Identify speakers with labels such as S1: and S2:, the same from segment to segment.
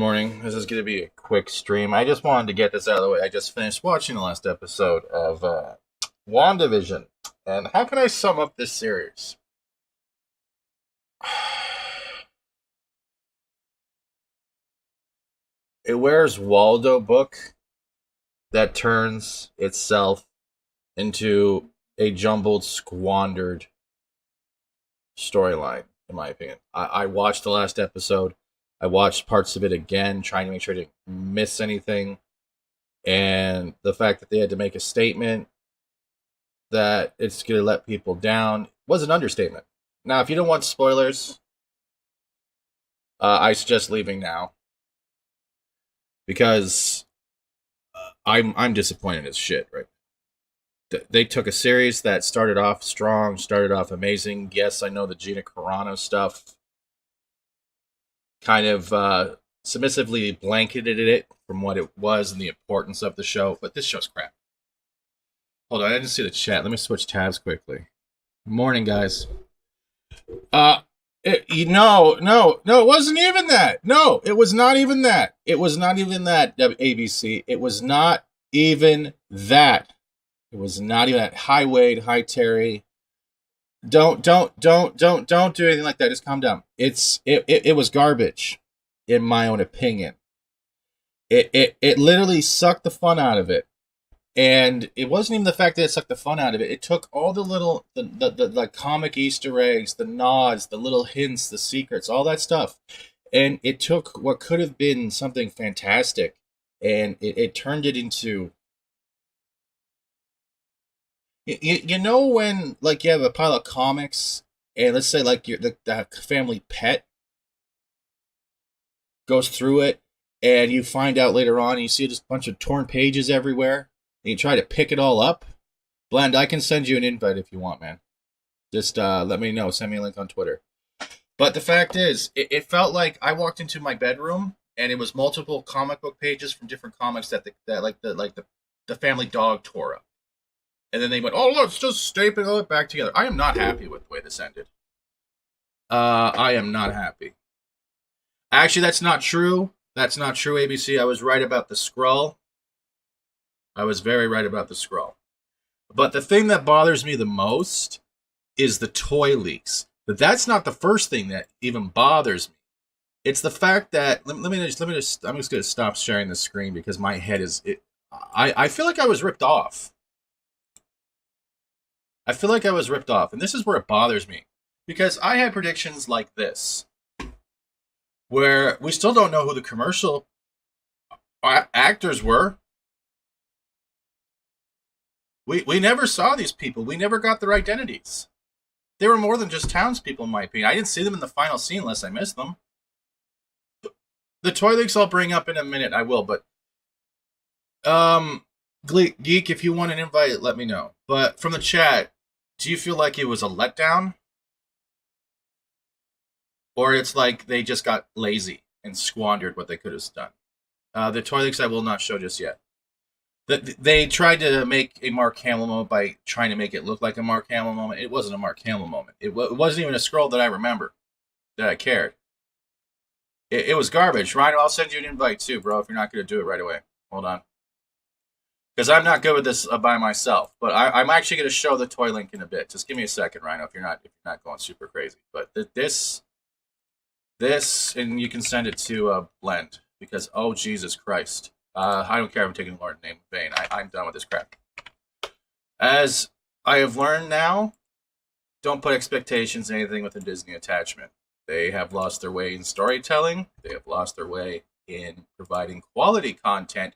S1: morning. This is going to be a quick stream. I just wanted to get this out of the way. I just finished watching the last episode of WandaVision. And how can I sum up this series? A Where's Waldo book that turns itself into a jumbled, squandered storyline, in my opinion. I watched the last episode. I watched parts of it again, trying to make sure I didn't miss anything. And the fact that they had to make a statement that it's going to let people down was an understatement. Now, if you don't want spoilers, I suggest leaving now. Because I'm disappointed as shit right now. They took a series that started off strong, started off amazing. Yes, I know the Gina Carano stuff kind of submissively blanketed it from what it was and the importance of the show, but this show's crap. Hold on, I didn't see the chat. Let me switch tabs quickly. Morning, guys. No, it wasn't even that. No, it was not even that. It was not even that, ABC. It was not even that. It was not even that. Hi, Wade. Hi, Terry. Don't do anything like that. Just calm down. It was garbage, in my own opinion. It literally sucked the fun out of it. And it wasn't even the fact that it sucked the fun out of it. It took all the little, the comic Easter eggs, the nods, the little hints, the secrets, all that stuff. And it took what could have been something fantastic, and it turned it into... You know when, like, you have a pile of comics, and let's say, like, the family pet goes through it, and you find out later on, and you see just a bunch of torn pages everywhere, and you try to pick it all up. Blend, I can send you an invite if you want, man. Just let me know. Send me a link on Twitter. But the fact is, it felt like I walked into my bedroom, and it was multiple comic book pages from different comics that the family dog tore up. And then they went, oh, let's just staple it back together. I am not happy with the way this ended. I am not happy. Actually, that's not true. That's not true, ABC. I was right about the Skrull. I was very right about the Skrull. But the thing that bothers me the most is the toy leaks. But that's not the first thing that even bothers me. It's the fact that I'm just going to stop sharing the screen because my head is... I feel like I was ripped off. I feel like I was ripped off, and this is where it bothers me. Because I had predictions like this, where we still don't know who the commercial actors were. We never saw these people. We never got their identities. They were more than just townspeople, in my opinion. I didn't see them in the final scene unless I missed them. The toy leaks I'll bring up in a minute. I will, but... Geek, if you want an invite, let me know. But from the chat, do you feel like it was a letdown? Or it's like they just got lazy and squandered what they could have done? The toy leaks I will not show just yet. They tried to make a Mark Hamill moment by trying to make it look like a Mark Hamill moment. It wasn't a Mark Hamill moment. It wasn't even a Skrull that I remember, that I cared. It was garbage. Ryan, I'll send you an invite too, bro, if you're not going to do it right away. Hold on. Because I'm not good with this by myself, but I'm actually going to show the toy link in a bit. Just give me a second, Rhino, if you're not going super crazy. But this, and you can send it to Blend, because oh Jesus Christ, I don't care if I'm taking the Lord's name in vain. I'm done with this crap. As I have learned now, don't put expectations in anything with a Disney attachment. They have lost their way in storytelling. They have lost their way in providing quality content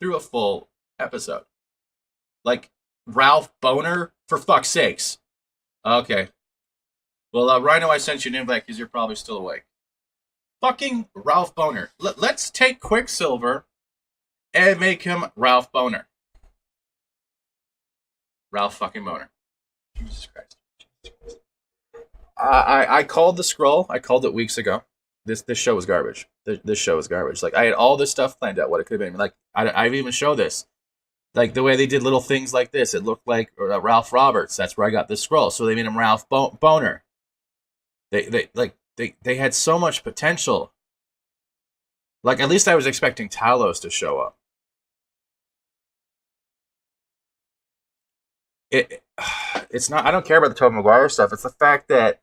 S1: through a full episode. Like Ralph Boner, for fuck's sakes. Okay. Well, Rhino, I sent you an invite because you're probably still awake. Fucking Ralph Boner. Let's take Quicksilver and make him Ralph Boner. Ralph fucking Boner. Jesus Christ. I called the Skrull. I called it weeks ago. This show was garbage. This show is garbage. Like, I had all this stuff planned out, what it could have been. Like, I've even showed this. Like, the way they did little things like this. It looked like Ralph Roberts. That's where I got this Skrull. So they made him Ralph Boner. They had so much potential Like, at least I was expecting Talos to show up. It, it's not. I don't care about the Tobey Maguire stuff. It's the fact that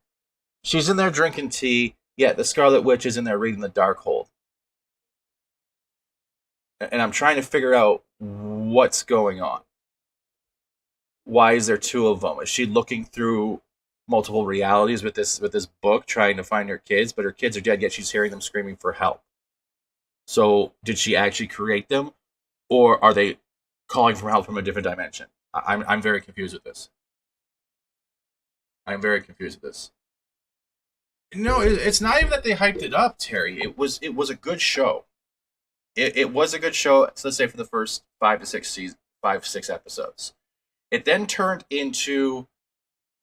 S1: she's in there drinking tea. Yeah, the Scarlet Witch is in there reading the Darkhold, and I'm trying to figure out what's going on. Why is there two of them? Is she looking through multiple realities with this book, trying to find her kids? But her kids are dead, yet she's hearing them screaming for help. So, did she actually create them, or are they calling for help from a different dimension? I'm very confused with this. I'm very confused with this. No, it's not even that they hyped it up, Terry. It was a good show. It was a good show. Let's say for the first 5 to 6 episodes. It then turned into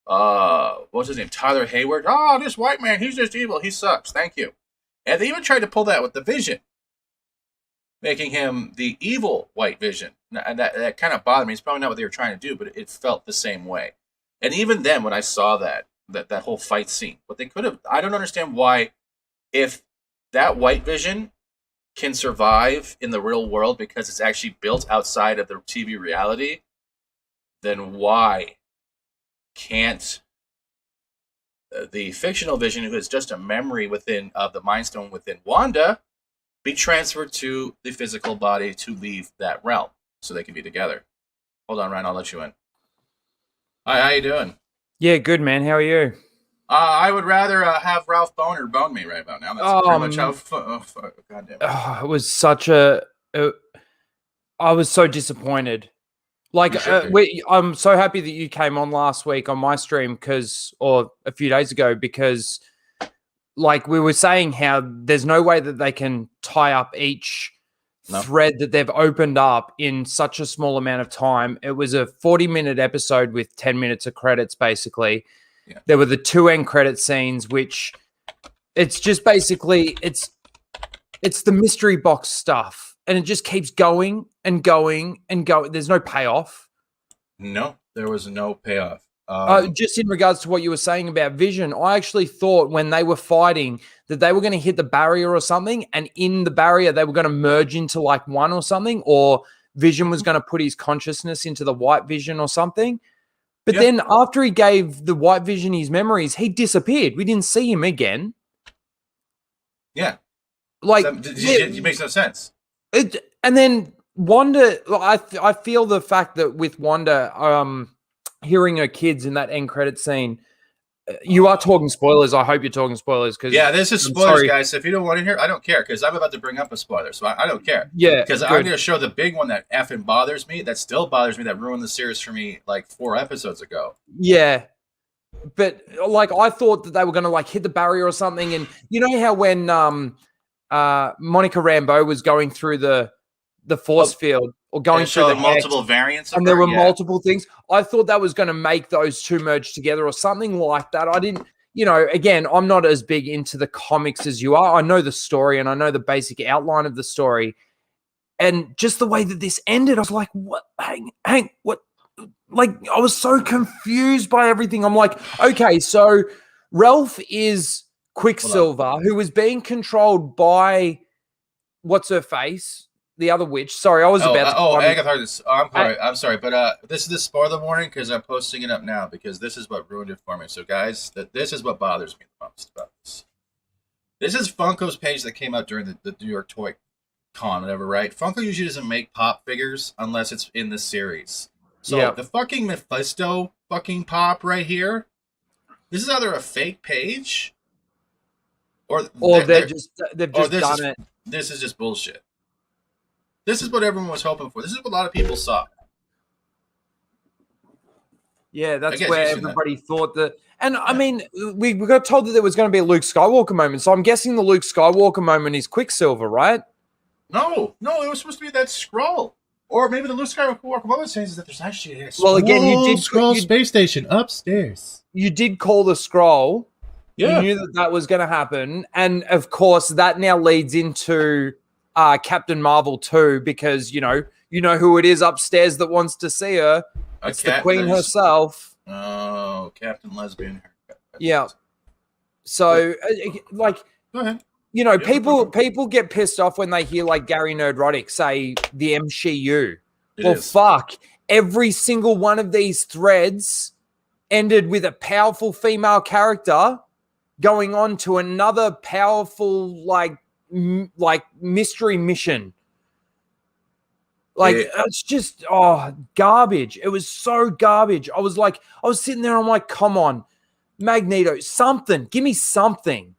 S1: what's his name? Tyler Hayward. Oh, this white man, he's just evil. He sucks. Thank you. And they even tried to pull that with the Vision, making him the evil White Vision. And that kind of bothered me. It's probably not what they were trying to do, but it felt the same way. And even then, when I saw that whole fight scene, what they could have, I don't understand why, if that White Vision can survive in the real world because it's actually built outside of the TV reality, then why can't the fictional Vision, who is just a memory within of the Mind Stone within Wanda, be transferred to the physical body to leave that realm so they can be together? Hold on, Ryan, I'll let you in. Hi, how you doing?
S2: Yeah, good, man. How are you?
S1: I would rather have Ralph Boner bone me right about now. That's pretty much how. Goddamn.
S2: It was such I was so disappointed. Like, I'm so happy that you came on last week on my stream or a few days ago, because, like, we were saying how there's no way that they can tie up each thread that they've opened up in such a small amount of time. It was a 40-minute episode with 10 minutes of credits, basically. Yeah. There were the 2 end credit scenes, which it's just basically it's the mystery box stuff, and it just keeps going and going and going. There's no payoff.
S1: No, there was no payoff.
S2: Just in regards to what you were saying about Vision, I actually thought when they were fighting that they were going to hit the barrier or something, and in the barrier they were going to merge into like one or something, or Vision was going to put his consciousness into the White Vision or something. But then after he gave the White Vision his memories, he disappeared. We didn't see him again.
S1: Yeah.
S2: Like,
S1: it makes no sense.
S2: And then Wanda, I feel the fact that with Wanda, hearing her kids in that end credit scene, you are talking spoilers. I hope you're talking spoilers.
S1: Yeah, this is spoilers, guys. So if you don't want to hear, I don't care, because I'm about to bring up a spoiler, so I don't care.
S2: Yeah,
S1: because I'm going to show the big one that effing bothers me, that still bothers me, that ruined the series for me like 4 episodes ago.
S2: Yeah, but like I thought that they were going to like hit the barrier or something, and you know how when Monica Rambeau was going through the force field, or going through the
S1: multiple variants of
S2: and there were multiple things. I thought that was going to make those 2 merge together or something like that. I didn't, again, I'm not as big into the comics as you are. I know the story and I know the basic outline of the story. And just the way that this ended, I was like, what? Hang, what? Like, I was so confused by everything. I'm like, okay, so Ralph is Quicksilver, who was being controlled by what's her face? The other witch. Sorry, I was about to.
S1: Agatha. I'm sorry, but this is the spoiler warning, because I'm posting it up now, because this is what ruined it for me. So, guys, this is what bothers me the most about this. This is Funko's page that came out during the New York Toy Con, whatever, right? Funko usually doesn't make pop figures unless it's in the series. So the fucking Mephisto fucking pop right here, this is either a fake page, or they've just done it. This is just bullshit. This is what everyone was hoping for. This is what a lot of people saw.
S2: Yeah, that's where everybody thought that. And I mean, we got told that there was going to be a Luke Skywalker moment. So I'm guessing the Luke Skywalker moment is Quicksilver, right?
S1: No, it was supposed to be that scroll. Or maybe the Luke Skywalker moment says that there's actually a
S2: Skrull
S1: space station upstairs.
S2: You did call the scroll.
S1: Yeah.
S2: You knew that was going to happen. And of course, that now leads into Captain Marvel 2, because you know who it is upstairs that wants to see her. It's the Queen herself.
S1: Oh, Captain Lesbian.
S2: Yeah. So, like,
S1: go ahead.
S2: You know, people get pissed off when they hear like Gary Nerdrotic say the MCU. Fuck. Every single one of these threads ended with a powerful female character going on to another powerful like mystery mission. Like it's just garbage. It was so garbage. I was sitting there. I'm like, come on, Magneto, something. Give me something.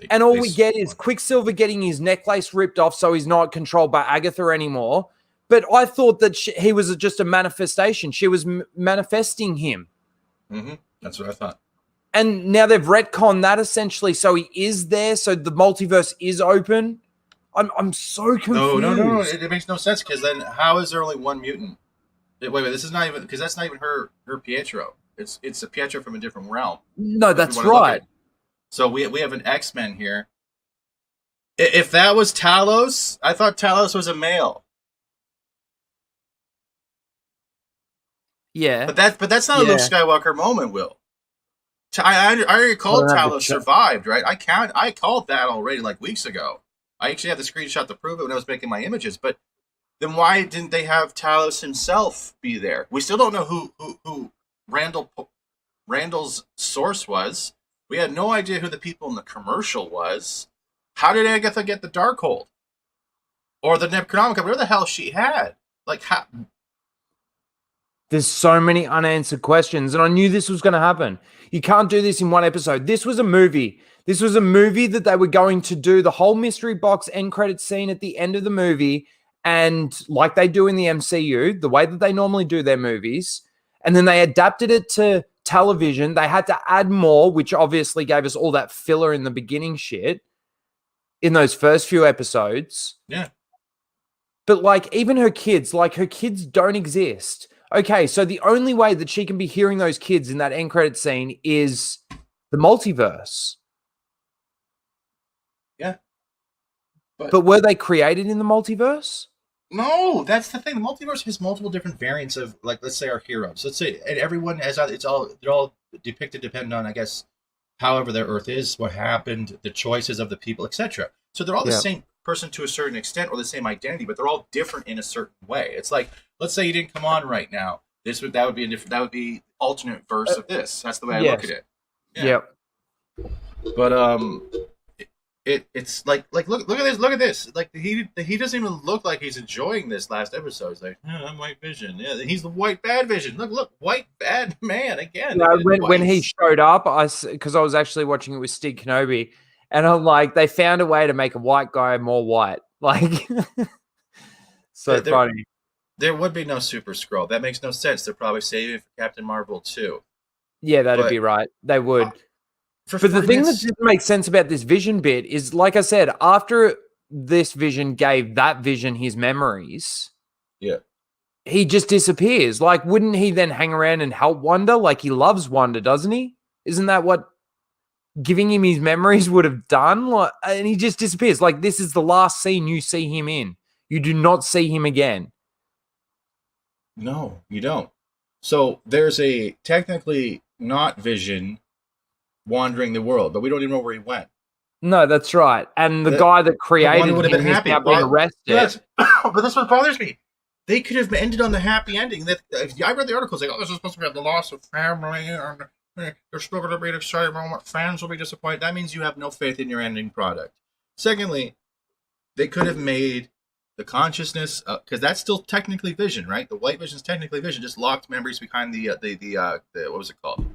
S2: And all we get is Quicksilver getting his necklace ripped off so he's not controlled by Agatha anymore. But I thought that he was just a manifestation. She was manifesting him.
S1: Mm-hmm. That's what I thought.
S2: And now they've retconned that essentially. So he is there. So the multiverse is open. I'm so confused.
S1: No. It makes no sense because then how is there only one mutant? Wait. This is not even because that's not even her Pietro. It's a Pietro from a different realm.
S2: No, that's right.
S1: So we have an X-Men here. If that was Talos, I thought Talos was a male.
S2: Yeah,
S1: but that's not a Luke Skywalker moment, Will. I already called Talos survived, right? I called that already like weeks ago. I actually have the screenshot to prove it when I was making my images. But then why didn't they have Talos himself be there? We still don't know who Randall's source was. We had no idea who the people in the commercial was. How did Agatha get the Darkhold? Or the Necronomicon, whatever the hell she had. Like, how?
S2: There's so many unanswered questions, and I knew this was going to happen. You can't do this in one episode. This was a movie. This was a movie that they were going to do the whole mystery box end credit scene at the end of the movie, and like they do in the MCU, the way that they normally do their movies, and then they adapted it to television. They had to add more, which obviously gave us all that filler in the beginning shit in those first few episodes.
S1: Yeah.
S2: But like even her kids don't exist. Okay, so the only way that she can be hearing those kids in that end credit scene is the multiverse.
S1: Yeah.
S2: But were they created in the multiverse?
S1: No, that's the thing. The multiverse has multiple different variants of, like, let's say our heroes. Let's say, and everyone has, they're all depicted depending on, I guess, however their Earth is, what happened, the choices of the people, etc. So they're all the same person to a certain extent, or the same identity, but they're all different in a certain way. It's like, let's say you didn't come on right now. That would be alternate verse of this. That's the way I look at it.
S2: Yeah.
S1: But it's like look at this. Like he doesn't even look like he's enjoying this last episode. He's like, I'm White Vision. Yeah, he's the white bad Vision. Look, white bad man again.
S2: No, when he showed up, because I was actually watching it with Stig Kenobi, and I'm like, they found a way to make a white guy more white. Like, funny.
S1: There would be no Super Skrull. That makes no sense. They're probably saving it for Captain Marvel too.
S2: Yeah, that'd be right. They would. But the thing that didn't make sense about this Vision bit is, like I said, after this Vision gave that Vision his memories, he just disappears. Like, wouldn't he then hang around and help Wanda? Like, he loves Wanda, doesn't he? Isn't that what giving him his memories would have done? Like, and he just disappears. Like, this is the last scene you see him in. You do not see him again.
S1: No, you don't. So there's a technically not Vision wandering the world, but we don't even know where he went.
S2: No, that's right. And the guy that created him is now being arrested.
S1: Yes. But that's what bothers me. They could have ended on the happy ending. That I read the articles like, this is supposed to be the loss of family, and there's still going to be an exciting moment. Fans will be disappointed. That means you have no faith in your ending product. Secondly, they could have made the consciousness, because that's still technically Vision, right? The white Vision is technically Vision, just locked memories behind the what was it called?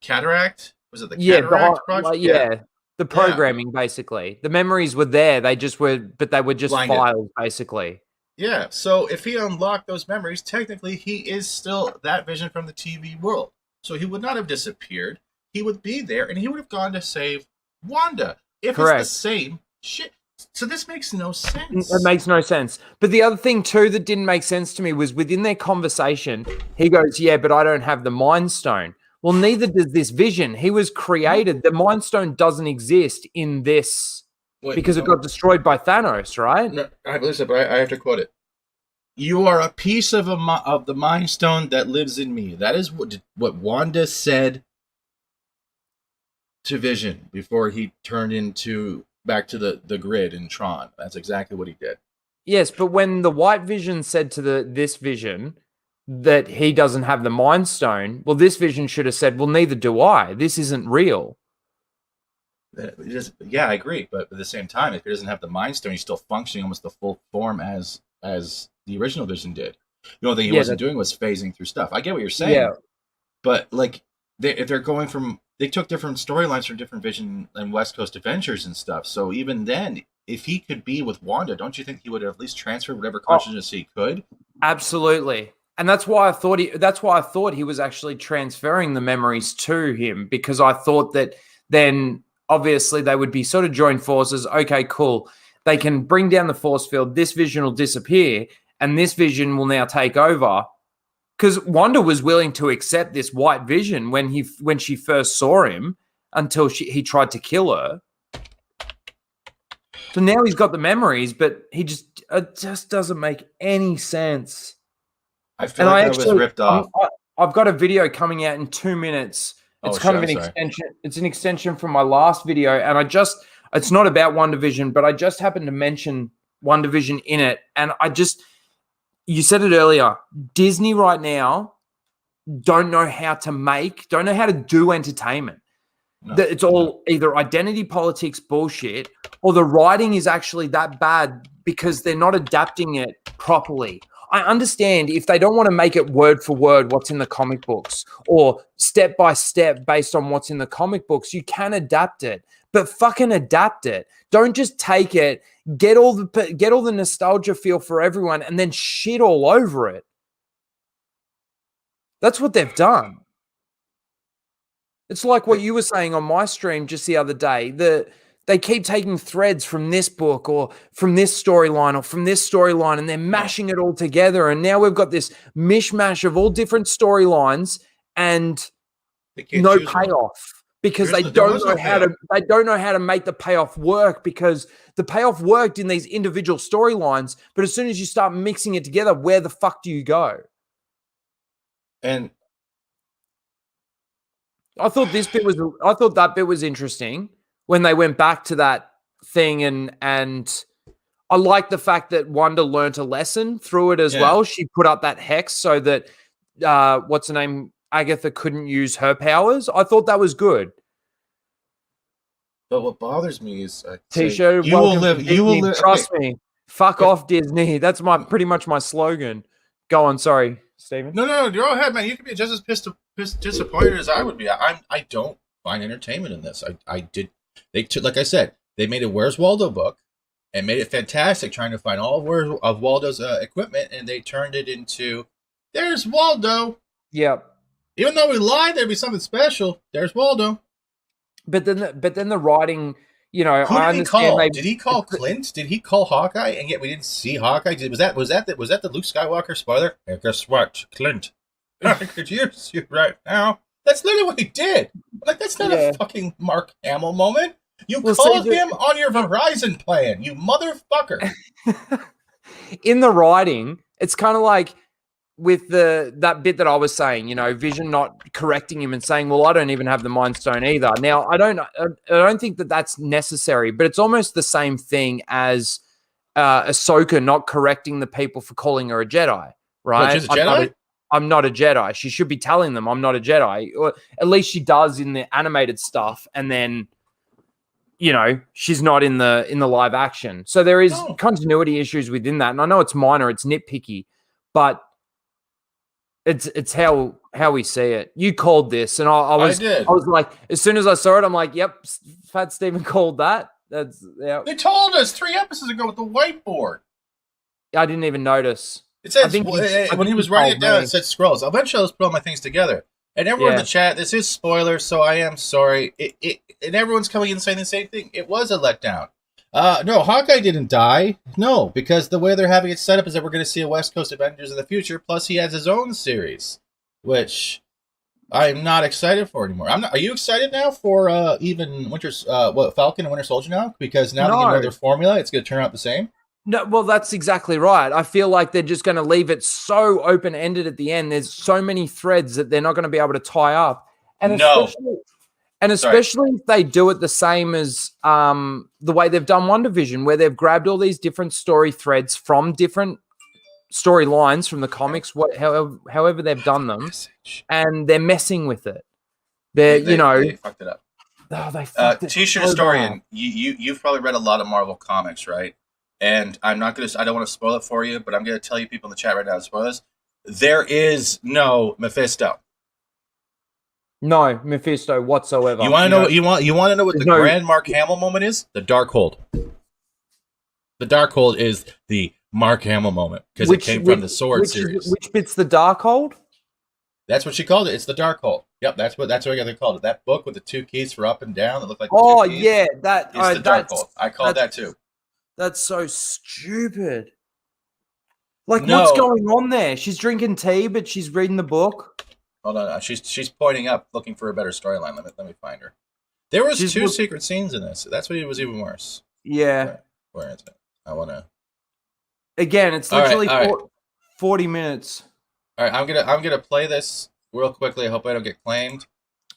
S1: Cataract? Was it the Cataract project?
S2: The programming, basically. The memories were there. They just were, but they were just blinded files, basically.
S1: Yeah. So if he unlocked those memories, technically he is still that Vision from the TV world. So he would not have disappeared. He would be there, and he would have gone to save Wanda. If Correct. It's the same shit. So this makes no sense.
S2: It makes no sense. But the other thing, too, that didn't make sense to me was within their conversation, he goes, yeah, but I don't have the Mind Stone. Well, neither does this Vision. He was created. The Mind Stone doesn't exist in this because it got destroyed by Thanos, right?
S1: No, listen, but I have to quote it. You are a piece of the Mind Stone that lives in me. That is what Wanda said to Vision before he turned into back to the grid in Tron. That's exactly what he did.
S2: Yes, but when the White Vision said to this Vision that he doesn't have the Mind Stone, well, this Vision should have said, well, neither do I. This isn't real.
S1: Yeah, I agree. But at the same time, if he doesn't have the Mind Stone, he's still functioning almost the full form as the original Vision did. The only thing he wasn't doing was phasing through stuff. I get what you're saying. Yeah. But like, if they're going from, they took different storylines from different Vision and West Coast Adventures and stuff. So even then, if he could be with Wanda, don't you think he would have at least transferred whatever consciousness he could?
S2: Absolutely. And that's why I thought he was actually transferring the memories to him, because I thought that then obviously they would be sort of joined forces. Okay, cool. They can bring down the force field. This Vision will disappear and this Vision will now take over. Because Wanda was willing to accept this White Vision when she first saw him until he tried to kill her. So now he's got the memories, but it just doesn't make any sense.
S1: I feel like I was ripped off.
S2: I've got a video coming out in 2 minutes. It's kind of an extension. It's an extension from my last video, and it's not about WandaVision, but I just happened to mention WandaVision in it, and you said it earlier. Disney right now don't know how to do entertainment. No, it's all either identity politics bullshit, or the writing is actually that bad because they're not adapting it properly. I understand if they don't want to make it word for word what's in the comic books or step by step based on what's in the comic books, you can adapt it, but fucking adapt it. Don't just take it, get all the nostalgia feel for everyone and then shit all over it. That's what they've done. It's like what you were saying on my stream just the other day. They keep taking threads from this book or from this storyline or from this storyline, and they're mashing it all together. And now we've got this mishmash of all different storylines and no payoff because they don't know how to make the payoff work, because the payoff worked in these individual storylines. But as soon as you start mixing it together, where the fuck do you go?
S1: And
S2: I thought that bit was interesting when they went back to that thing, and I like the fact that Wanda learnt a lesson through it as well. She put up that hex so that what's her name, Agatha, couldn't use her powers. I thought that was good.
S1: But what bothers me is
S2: T-shirt. You will live. Trust me. Fuck off, Disney. That's pretty much my slogan. Go on. Sorry, Steven.
S1: No. Go ahead, man. You can be just as disappointed as I would be. I don't find entertainment in this. They took, like I said, they made a Where's Waldo book and made it fantastic, trying to find all of Waldo's equipment, and they turned it into there's Waldo.
S2: Yep.
S1: Even though we lied, there'd be something special. There's Waldo.
S2: But then the writing, I understand.
S1: Did he call Clint? Did he call Hawkeye? And yet we didn't see Hawkeye. Was that the Luke Skywalker spoiler? And guess what, Clint? I could use you right now. That's literally what he did. Like, that's not a fucking Mark Hamill moment. You called him on your Verizon plan, you motherfucker.
S2: In the writing, it's kind of like with that bit that I was saying, Vision not correcting him and saying, well, I don't even have the Mind Stone either. Now, I don't think that that's necessary, but it's almost the same thing as Ahsoka not correcting the people for calling her a Jedi, right?
S1: What, she's a Jedi?
S2: I'm not a Jedi. She should be telling them I'm not a Jedi. Or at least she does in the animated stuff, and then she's not in the live action. So there is continuity issues within that. And I know it's minor, it's nitpicky, but it's how we see it. You called this, and I was like, as soon as I saw it, I'm like, yep, Fat Steven called that.
S1: They told us 3 episodes ago with the whiteboard.
S2: I didn't even notice.
S1: It says when he was writing it down, it said scrolls. Eventually, I was putting all my things together. And everyone in the chat, this is spoilers, so I am sorry. And everyone's coming in saying the same thing. It was a letdown. No, Hawkeye didn't die. No, because the way they're having it set up is that we're going to see a West Coast Avengers in the future. Plus, he has his own series, which I'm not excited for anymore. Are you excited now for even Falcon and Winter Soldier now? Because now that you know their formula, it's going to turn out the same.
S2: No, well, that's exactly right. I feel like they're just going to leave it so open-ended at the end. There's so many threads that they're not going to be able to tie up. And And especially if they do it the same as the way they've done WandaVision, where they've grabbed all these different story threads from different storylines from the comics, however they've done them, and they're messing with it. They
S1: fucked it up.
S2: Oh, they fucked it.
S1: T-shirt historian, you've probably read a lot of Marvel comics, right? And I don't want to spoil it for you, but I'm gonna tell you people in the chat right now to spoil this. There is no Mephisto.
S2: No Mephisto whatsoever.
S1: You want to know? You want to know what the grand Mark Hamill moment is? The Darkhold. The Darkhold is the Mark Hamill moment because it came from the Sword series.
S2: Which bit's the Darkhold?
S1: That's what she called it. It's the Darkhold. Yep, that's what they called it. That book with the 2 keys for up and down that looked like.
S2: Oh yeah, that is
S1: the Darkhold. I called that too.
S2: That's so stupid. Like, what's going on there? She's drinking tea, but she's reading the book.
S1: Hold on, she's pointing up, looking for a better storyline. Let me find her. There was 2 secret scenes in this. That's what it was even worse.
S2: Yeah.
S1: Where is it? I want to.
S2: Again, it's literally 40 minutes.
S1: All right, I'm gonna play this real quickly. I hope I don't get claimed.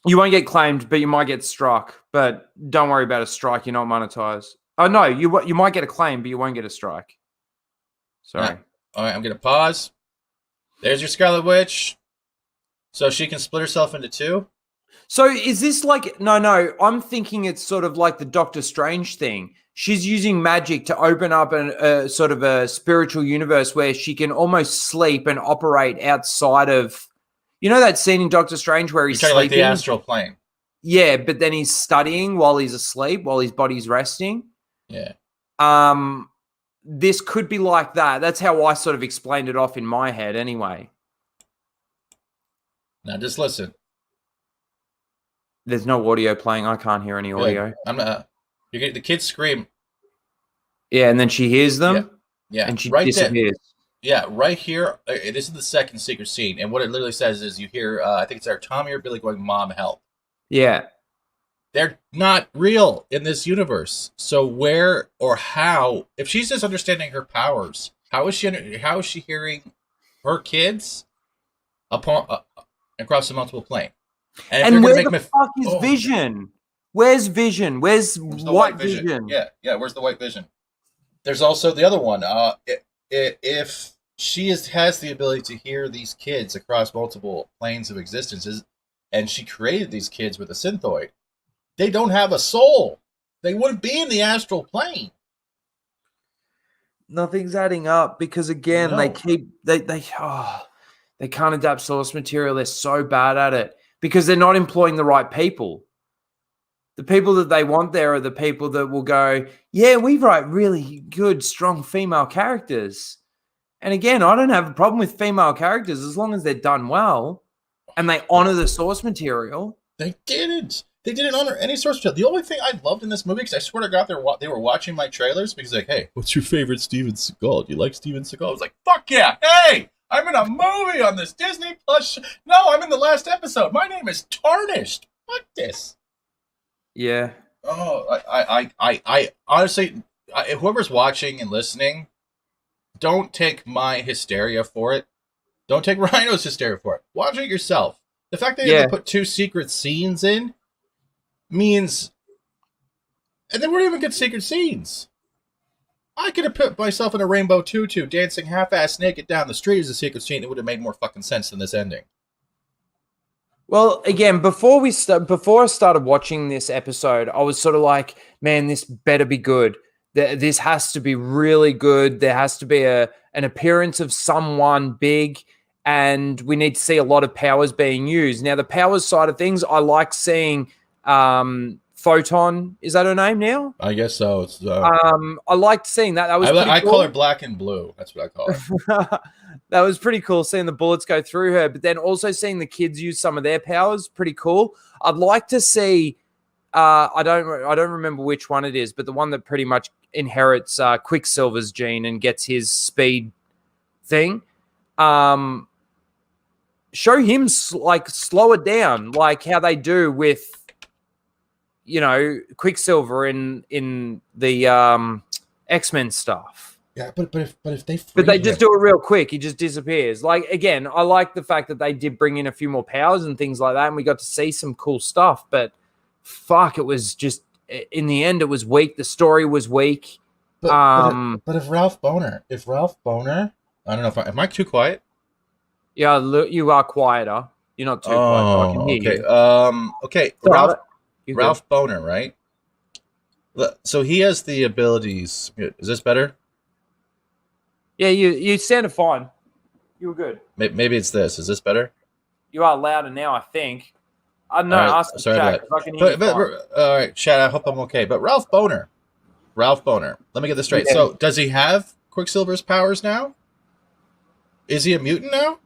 S2: You won't get claimed, but you might get struck. But don't worry about a strike. You're not monetized. Oh no, you might get a claim, but you won't get a strike. Sorry.
S1: All right, I'm gonna pause. There's your Scarlet Witch. So she can split herself into 2?
S2: So is this like... No, I'm thinking it's sort of like the Doctor Strange thing. She's using magic to open up a sort of a spiritual universe where she can almost sleep and operate outside of... You know that scene in Doctor Strange where he's sleeping?
S1: Like the astral plane.
S2: Yeah, but then he's studying while he's asleep, while his body's resting.
S1: Yeah.
S2: This could be like that. That's how I sort of explained it off in my head anyway.
S1: Now just listen.
S2: There's no audio playing. I can't hear any audio.
S1: I'm not. You get the kids scream.
S2: Yeah, and then she hears them.
S1: Yeah.
S2: And she disappears.
S1: Yeah, right here. This is the second secret scene, and what it literally says is you hear. I think it's our Tommy or Billy going, "Mom, help."
S2: Yeah.
S1: They're not real in this universe. So where or how? If she's just understanding her powers, how is she hearing her kids across the multiple plane?
S2: And where the fuck is Vision? Where's Vision? Where's
S1: the white Vision? Yeah. Where's the white Vision? There's also the other one. If she has the ability to hear these kids across multiple planes of existences, and she created these kids with a synthoid, they don't have a soul. They wouldn't be in the astral plane.
S2: Nothing's adding up because again, they can't adapt source material. They're so bad at it because they're not employing the right people. The people that they want there are the people that will go, yeah, we write really good, strong female characters. And again, I don't have a problem with female characters as long as they're done well and they honor the source material.
S1: They didn't. They didn't honor any source material. The only thing I loved in this movie, because I swear to God, they were watching my trailers because like, hey, what's your favorite Steven Seagal? Do you like Steven Seagal? I was like, fuck yeah. Hey, I'm in a movie on this Disney Plus. No, I'm in the last episode. My name is Tarnished. Fuck this.
S2: Yeah.
S1: Oh, I honestly, whoever's watching and listening, don't take my hysteria for it. Don't take Rhino's hysteria for it. Watch it yourself. The fact that they put 2 secret scenes in means, and they weren't even good secret scenes. I could have put myself in a rainbow tutu dancing half-ass naked down the street as a secret scene. It would have made more fucking sense than this ending.
S2: Well, again, before I started watching this episode, I was sort of like, man, this better be good. This has to be really good. There has to be an appearance of someone big, and we need to see a lot of powers being used. Now, the powers side of things, I like seeing Photon. Is that her name now?
S1: I guess so. It's,
S2: I liked seeing that. That was
S1: I
S2: cool.
S1: call her Black and Blue. That's what I call her.
S2: That was pretty cool, seeing the bullets go through her, but then also seeing the kids use some of their powers, pretty cool. I'd like to see, I don't remember which one it is, but the one that pretty much inherits Quicksilver's gene and gets his speed thing. Show him slow it down, like how they do with, Quicksilver in the X-Men stuff.
S1: Yeah, but if they
S2: just do it real quick, he just disappears. Like, again, I like the fact that they did bring in a few more powers and things like that, and we got to see some cool stuff. But fuck, it was just in the end, it was weak. The story was weak.
S1: But if Ralph Boner, I don't know if am I too quiet?
S2: Yeah, you are quieter. You're not too quiet. Though. I can hear
S1: Okay.
S2: you.
S1: Okay.
S2: Sorry,
S1: Ralph Boner, right? So he has the abilities. Is this better?
S2: Yeah, you sounded fine. You were good.
S1: Maybe it's this. Is this better?
S2: You are louder now, I think. I don't know.
S1: All right.
S2: Ask the
S1: Sorry
S2: chat,
S1: about
S2: 'cause I can hear
S1: that.
S2: you fine.
S1: All right, chat. I hope I'm okay. But Ralph Boner. Let me get this straight.
S2: Yeah.
S1: So does he have Quicksilver's powers now? Is he a mutant now?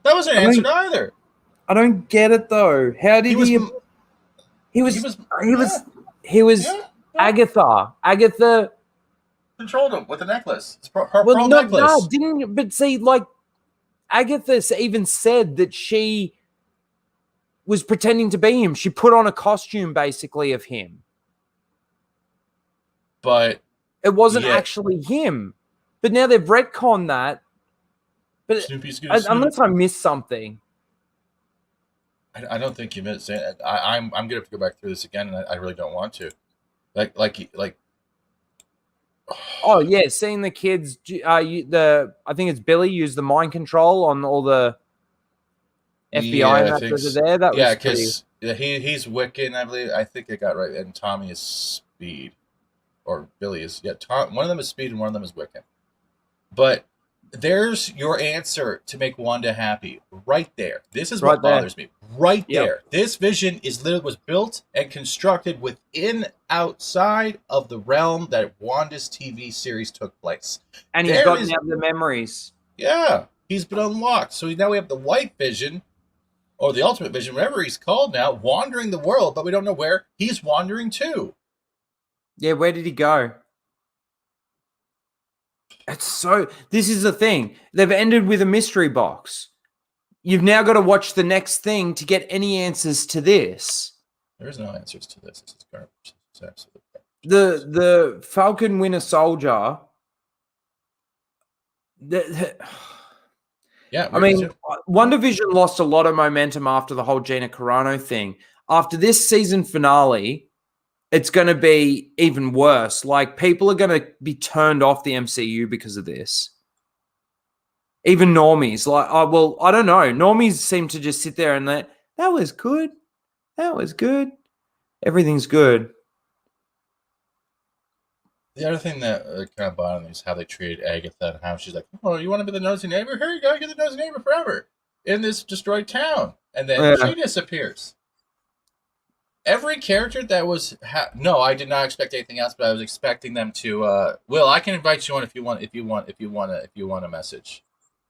S1: That wasn't answered either.
S2: I don't get it though. How did he? He was Agatha. Agatha
S1: Controlled him with a necklace. It's her pearl necklace.
S2: No, didn't. But see, like Agatha even said that she was pretending to be him. She put on a costume basically of him,
S1: but
S2: it wasn't actually him. But now they've retconned that. But unless I missed something.
S1: I don't think you missed it. I'm gonna have to go back through this again, and I really don't want to. Like.
S2: Oh yeah, seeing the kids. I think it's Billy used the mind control on all the FBI and that was there. That was
S1: because he's Wiccan, I believe. I think it got right, and Tommy is Speed, or Billy is one of them is Speed and one of them is Wiccan. But there's your answer to make Wanda happy, right there. This is what bothers me, right there. This vision was built and constructed within, outside of the realm that Wanda's TV series took place,
S2: and he's gotten out the memories.
S1: Yeah, he's been unlocked. So now we have the White Vision, or the Ultimate Vision, whatever he's called now, wandering the world, but we don't know where he's wandering to.
S2: Yeah, where did he go? This is the thing. They've ended with a mystery box. You've now got to watch the next thing to get any answers to this.
S1: There's no answers to this. This is garbage. It's absolutely
S2: garbage. The Falcon Winter Soldier.
S1: Yeah,
S2: I mean, WandaVision lost a lot of momentum after the whole Gina Carano thing. After this season finale, it's going to be even worse. Like, people are going to be turned off the MCU because of this. Even normies. Like, I don't know. Normies seem to just sit there and that was good. That was good. Everything's good.
S1: The other thing that kind of bothered me is how they treated Agatha and how she's like, oh, you want to be the nosy neighbor? Here you go. You're the nosy neighbor forever in this destroyed town. And then she disappears. Every character that was no, I did not expect anything else, but I was expecting them to. Will, I can invite you on if you want a message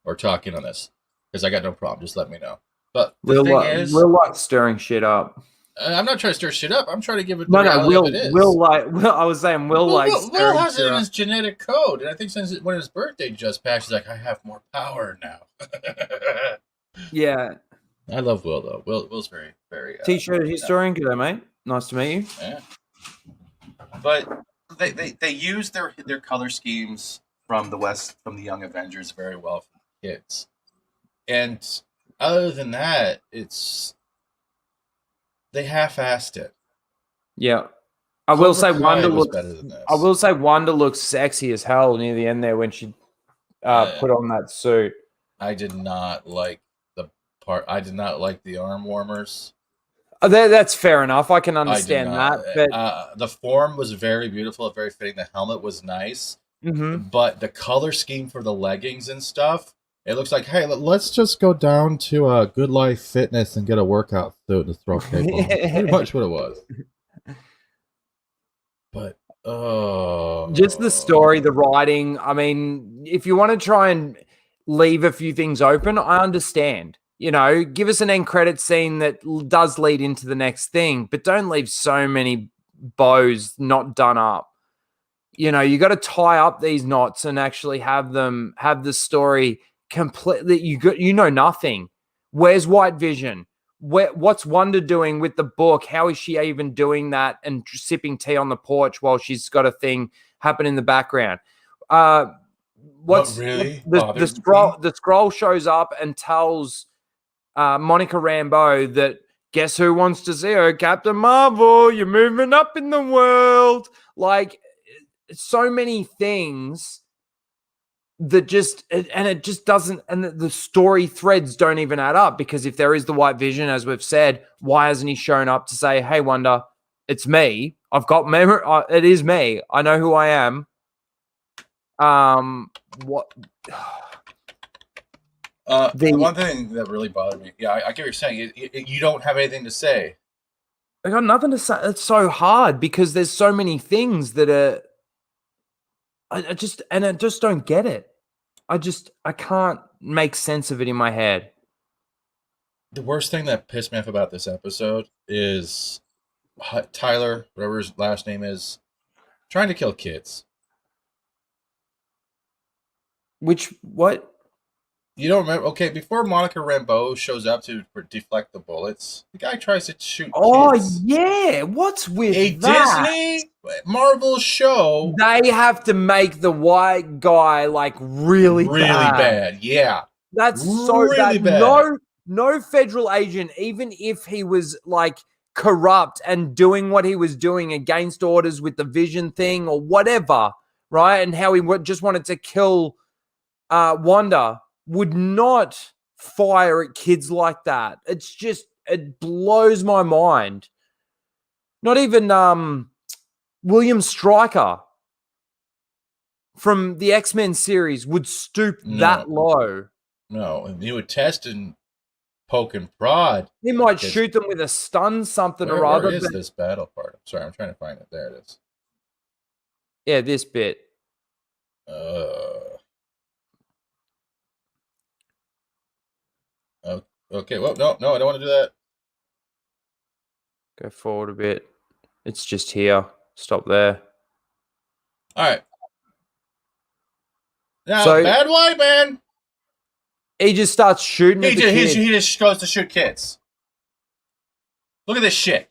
S1: or talking on this, because I got no problem. Just let me know. But the thing is,
S2: Will like stirring shit up.
S1: I'm not trying to stir shit up. I'm trying to give it.
S2: No, Will I was saying Will
S1: has it in his genetic code, and I think since when his birthday just passed, he's like, I have more power now.
S2: Yeah.
S1: I love Will though. Will's very, very.
S2: T-shirt historian, good day, mate. Nice to meet you.
S1: Yeah. But they use their color schemes from the Young Avengers very well for kids, and other than that, they half-assed it.
S2: Yeah, I will say Wanda looks better than this. I will say Wanda looks sexy as hell near the end there when she put on that suit.
S1: I did not like I did not like the arm warmers.
S2: That's fair enough. I can understand that. But
S1: the form was very beautiful, very fitting. The helmet was nice.
S2: Mm-hmm.
S1: But the color scheme for the leggings and stuff, it looks like, hey, let's just go down to Good Life Fitness and get a workout suit and throw cape on. Pretty much what it was. But,
S2: just the story, the writing. I mean, if you want to try and leave a few things open, I understand. You know, give us an end credit scene that does lead into the next thing, but don't leave so many bows not done up. You know, you got to tie up these knots and actually have the story completely. You know nothing. Where's White Vision? What's Wanda doing with the book? How is she even doing that and sipping tea on the porch while she's got a thing happen in the background? The scroll shows up and tells Monica Rambeau that guess who wants to see her? Captain Marvel, you're moving up in the world. Like, so many things that just, and it just doesn't, and the story threads don't even add up, because if there is the White Vision, as we've said, why hasn't he shown up to say, hey, Wanda, it's me. I've got memory. It is me. I know who I am. What?
S1: The one thing that really bothered me, I get what you're saying. You don't have anything to say.
S2: I got nothing to say. It's so hard because there's so many things that are. I just don't get it. I can't make sense of it in my head.
S1: The worst thing that pissed me off about this episode is Tyler, whatever his last name is, trying to kill kids.
S2: What?
S1: You don't remember? Okay, before Monica Rambeau shows up to deflect the bullets, the guy tries to shoot kids.
S2: Oh, yeah. What's with that?
S1: Disney Marvel show.
S2: They have to make the white guy like really bad.
S1: Yeah.
S2: That's so
S1: really
S2: bad. No federal agent, even if he was like corrupt and doing what he was doing against orders with the Vision thing or whatever, right? And how he just wanted to kill Wanda, would not fire at kids like that. It's just, it blows my mind. Not even William Stryker from the X-Men series would stoop that low.
S1: No, and he would test and poke and prod.
S2: He might shoot them with a stun something or other.
S1: Where is this battle part? I'm sorry, I'm trying to find it. There it is.
S2: Yeah, this bit.
S1: Okay, well, no, I don't want to do that.
S2: Go forward a bit. It's just here. Stop there.
S1: All right. Now, so, bad white man.
S2: He just starts shooting at the kids.
S1: He just goes to shoot kids. Look at this shit.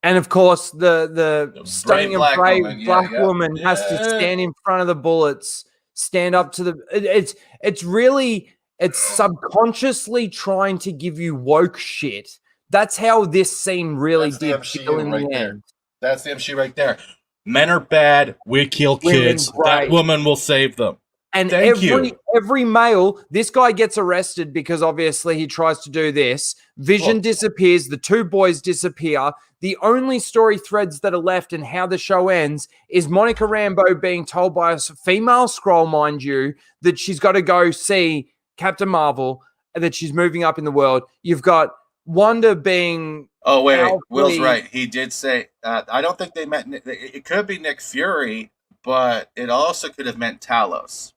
S2: And of course, the stunning and brave black woman has to stand in front of the bullets, stand up to the. It's really. It's subconsciously trying to give you woke shit. That's how this scene really did feel in the end.
S1: That's the MCU right there. Men are bad. We kill kids. That woman will save them.
S2: And every male, this guy gets arrested because obviously he tries to do this. Vision disappears. The two boys disappear. The only story threads that are left and how the show ends is Monica Rambeau being told by a female Skrull, mind you, that she's got to go see Captain Marvel, that she's moving up in the world. You've got Wanda being.
S1: Oh wait, Will's right. He did say. I don't think they meant. It could be Nick Fury, but it also could have meant Talos,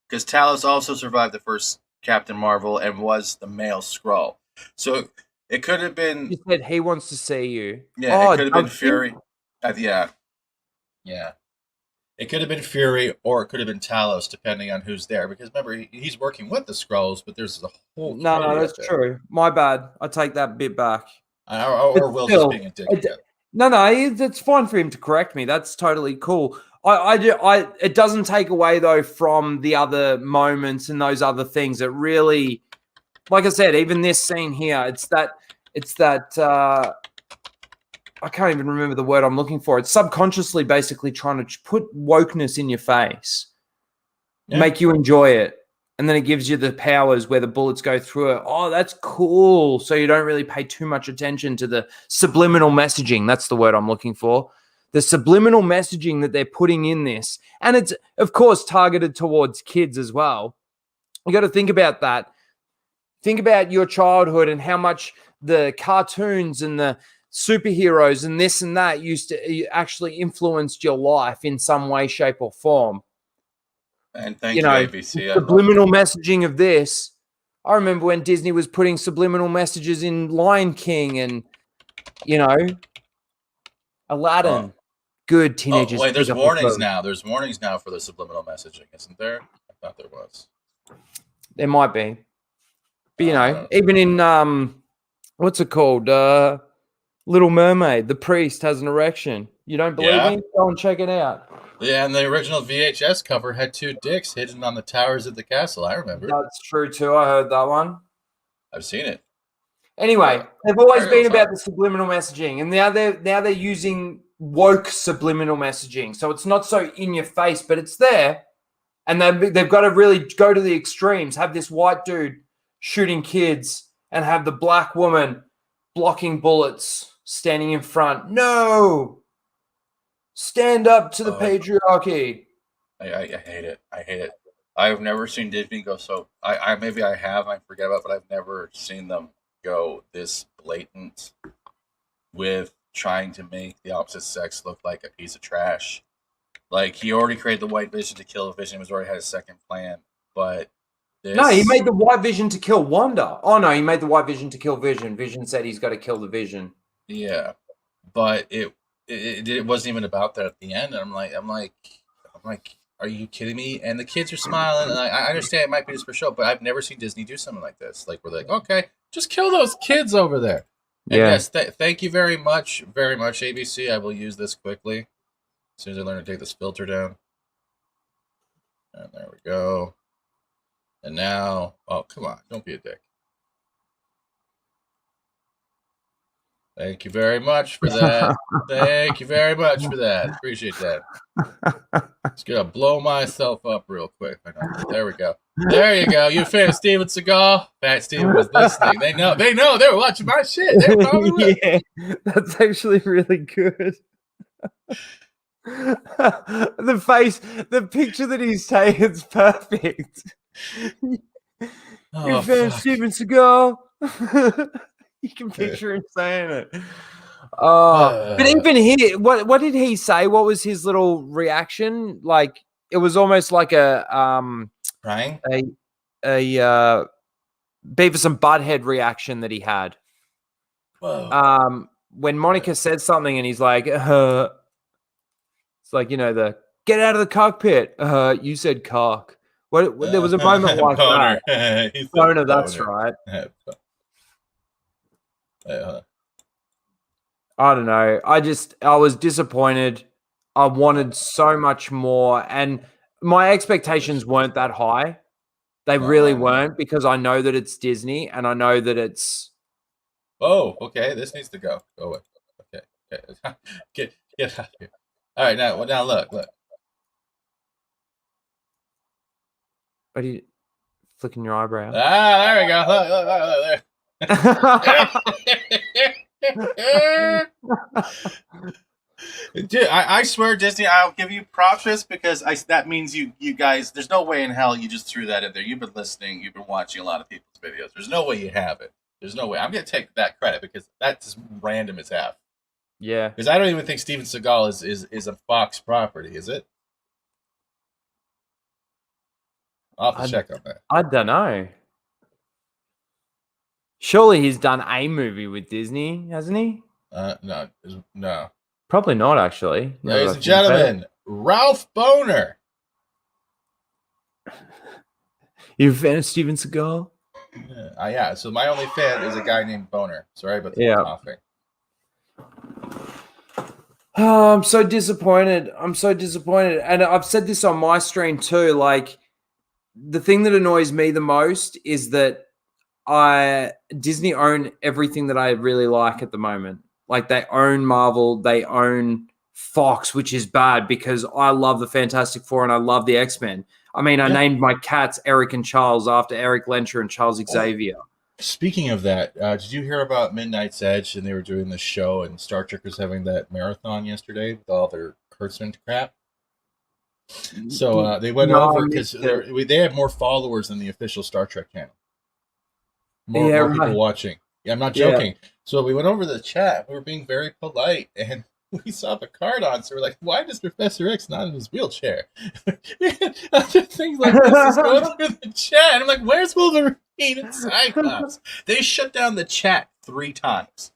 S1: because Talos also survived the first Captain Marvel and was the male Skrull. So it could have been.
S2: He said he wants to see you.
S1: Yeah, it could have been Fury. Yeah. It could have been Fury, or it could have been Talos, depending on who's there. Because remember, he's working with the Skrulls, but there's a whole.
S2: No, that's true. My bad. I take that bit back.
S1: Or Will's just being a dick.
S2: No, it's fine for him to correct me. That's totally cool. It doesn't take away though from the other moments and those other things. It really, like I said, even this scene here, it's that. I can't even remember the word I'm looking for. It's subconsciously basically trying to put wokeness in your face, make you enjoy it. And then it gives you the powers where the bullets go through it. Oh, that's cool. So you don't really pay too much attention to the subliminal messaging. That's the word I'm looking for. The subliminal messaging that they're putting in this. And it's, of course, targeted towards kids as well. You got to think about that. Think about your childhood and how much the cartoons and the superheroes and this and that actually influenced your life in some way, shape, or form.
S1: And thank you, ABC.
S2: Subliminal messaging of this. I remember when Disney was putting subliminal messages in Lion King and, Aladdin. Good teenagers.
S1: Oh, wait, there's warnings now. There's warnings now for the subliminal messaging, isn't there? I thought there was.
S2: There might be. But, even in, what's it called? Little Mermaid, the priest has an erection. You don't believe me? Go and check it out.
S1: Yeah, and the original VHS cover had two dicks hidden on the towers of the castle. I remember.
S2: That's true too. I heard that one.
S1: I've seen it.
S2: Anyway, they've always been about the subliminal messaging, and now they're using woke subliminal messaging. So it's not so in your face, but it's there. And they've got to really go to the extremes. Have this white dude shooting kids, and have the black woman blocking bullets, standing in front. No, stand up to the patriarchy.
S1: I hate it. I hate it. I've never seen Disney go so. Maybe I have. I forget about, but I've never seen them go this blatant with trying to make the opposite sex look like a piece of trash. Like, he already created the white vision to kill a vision. He already had a second plan, but
S2: no, he made the white vision to kill Wanda. Oh no, he made the white vision to kill Vision. Vision said he's got to kill the Vision.
S1: Yeah, but it wasn't even about that at the end. And I'm like, are you kidding me? And the kids are smiling, and I understand it might be just for show, but I've never seen Disney do something like this. Like, we're like, okay, just kill those kids over there. And yes, thank you very much, ABC. I will use this quickly as soon as I learn to take this filter down. And there we go. And now, oh, come on, don't be a dick. Thank you very much for that. Thank you very much for that. Appreciate that. Just gonna blow myself up real quick. There we go. There you go. You a fan of Steven Seagal? Fat Steven was listening. They know. They were watching my shit. They probably
S2: yeah, that's actually really good. The picture that he's taking is perfect. You fan of Steven Seagal? You can picture him saying it. But even here, what did he say? What was his little reaction? Like, it was almost like a
S1: crying,
S2: a Beavis and Butthead reaction that he had.
S1: Whoa.
S2: When Monica said something and he's like, it's like, the get out of the cockpit. You said cock. There was a moment like
S1: boner.
S2: that. Boner, that's right. I don't know. I was disappointed. I wanted so much more, and my expectations weren't that high. They really weren't, because I know that it's Disney, and I know that it's.
S1: Oh, okay. This needs to go. Go away. Okay. Get out of here. All right, now look.
S2: What are you flicking your eyebrow?
S1: There we go. Look there. Dude, I swear, Disney, I'll give you props for this, because that means you guys, there's no way in hell you just threw that in there. You've been listening, you've been watching a lot of people's videos. There's no way you have it. There's no way. I'm going to take that credit, because that's random as F.
S2: Yeah.
S1: Because I don't even think Steven Seagal is a Fox property, is it? I'll have to check on that.
S2: I don't know. Surely he's done a movie with Disney, hasn't he?
S1: No.
S2: Probably not, actually.
S1: Ladies and gentlemen, Ralph Boner.
S2: You a fan of Steven Seagal?
S1: Yeah. So my only fan is a guy named Boner. Sorry about the coughing.
S2: Oh, I'm so disappointed. And I've said this on my stream too. Like, the thing that annoys me the most is that Disney own everything that I really like at the moment. Like, they own Marvel, they own Fox, which is bad, because I love the Fantastic Four and I love the X-Men. I mean, I named my cats Eric and Charles after Eric Lencher and Charles Xavier.
S1: Speaking of that, did you hear about Midnight's Edge? And they were doing the show, and Star Trek was having that marathon yesterday with all their Kurtzman crap. So they went over, because they had more followers than the official Star Trek channel. More people watching. Yeah, I'm not joking. Yeah. So we went over the chat. We were being very polite, and we saw Picard on. So we're like, why does Professor X not in his wheelchair? Other things like this is going through the chat. I'm like, where's Wolverine and Cyclops? They shut down the chat 3 times.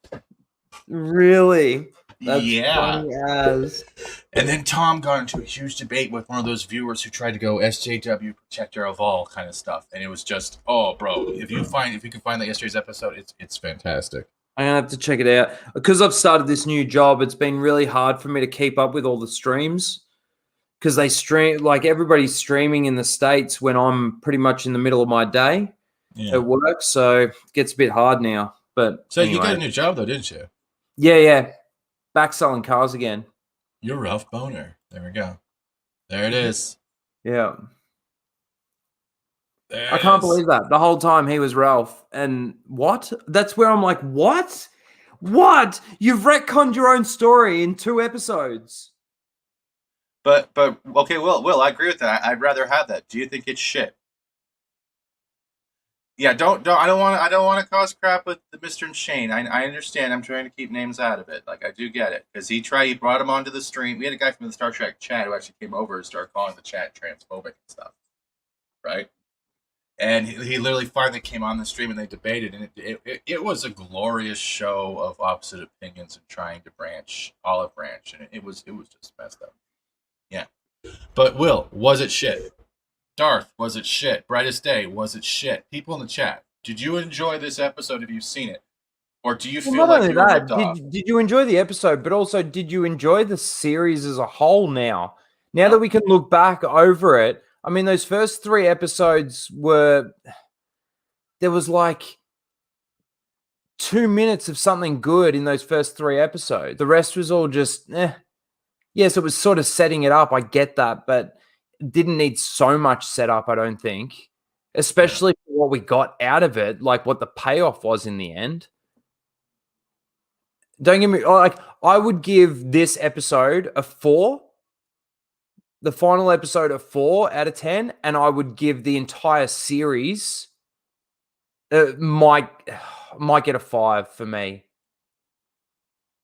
S2: Really?
S1: That's funny as. And then Tom got into a huge debate with one of those viewers who tried to go SJW protector of all kind of stuff, and it was just, oh, bro, if you can find that yesterday's episode, it's fantastic.
S2: I'm gonna have to check it out, because I've started this new job. It's been really hard for me to keep up with all the streams, because they stream, like, everybody's streaming in the States when I'm pretty much in the middle of my day at work, so it gets a bit hard now. But
S1: So
S2: anyway.
S1: you got a new job though, didn't you?
S2: Yeah. Back selling cars again.
S1: You're Ralph Boner. There we go. There it is.
S2: Yeah.
S1: There
S2: I
S1: it
S2: can't
S1: is.
S2: believe that. The whole time he was Ralph. And what? That's where I'm like, what? What? You've retconned your own story in 2 episodes.
S1: But okay, Will, I agree with that. I'd rather have that. Do you think it's shit? Yeah, don't. I don't want to cause crap with the Mr. and Shane. I understand. I'm trying to keep names out of it. Like I do get it because he brought him onto the stream. We had a guy from the Star Trek chat who actually came over and started calling the chat transphobic and stuff, right? And he literally finally came on the stream and they debated, and it was a glorious show of opposite opinions and trying to olive branch, and it was just messed up. Yeah, but Will, was it shit? Darth, was it shit? Brightest Day, was it shit? People in the chat, did you enjoy this episode? Have you seen it? Or do you feel like you were ripped off?
S2: Did you enjoy the episode, but also did you enjoy the series as a whole now? Now that we can look back over it, I mean, those first 3 episodes there was like 2 minutes of something good in those first 3 episodes. The rest was all just, Yes, it was sort of setting it up. I get that, but didn't need so much setup, I don't think, especially for what we got out of it, like what the payoff was in the end. Don't get me like I would give this episode a 4, the final episode a 4 out of 10, and I would give the entire series might get a 5 for me.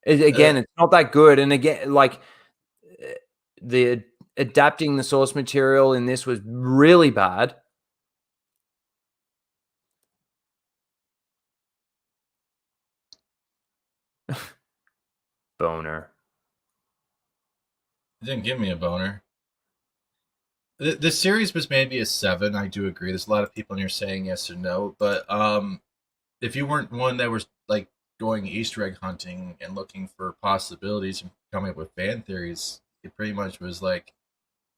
S2: Again, it's not that good, and again, like the adapting the source material in this was really bad. Boner.
S1: It didn't give me a boner. The series was maybe a 7. I do agree. There's a lot of people in here saying yes or no, but if you weren't one that was like going Easter egg hunting and looking for possibilities and coming up with fan theories, it pretty much was like,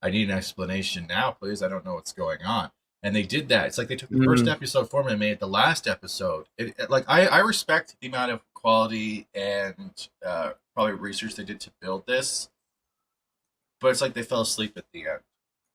S1: I need an explanation now, please. I don't know what's going on. And they did that. It's like they took the first episode format and made it the last episode. I respect the amount of quality and probably research they did to build this, but it's like they fell asleep at the end.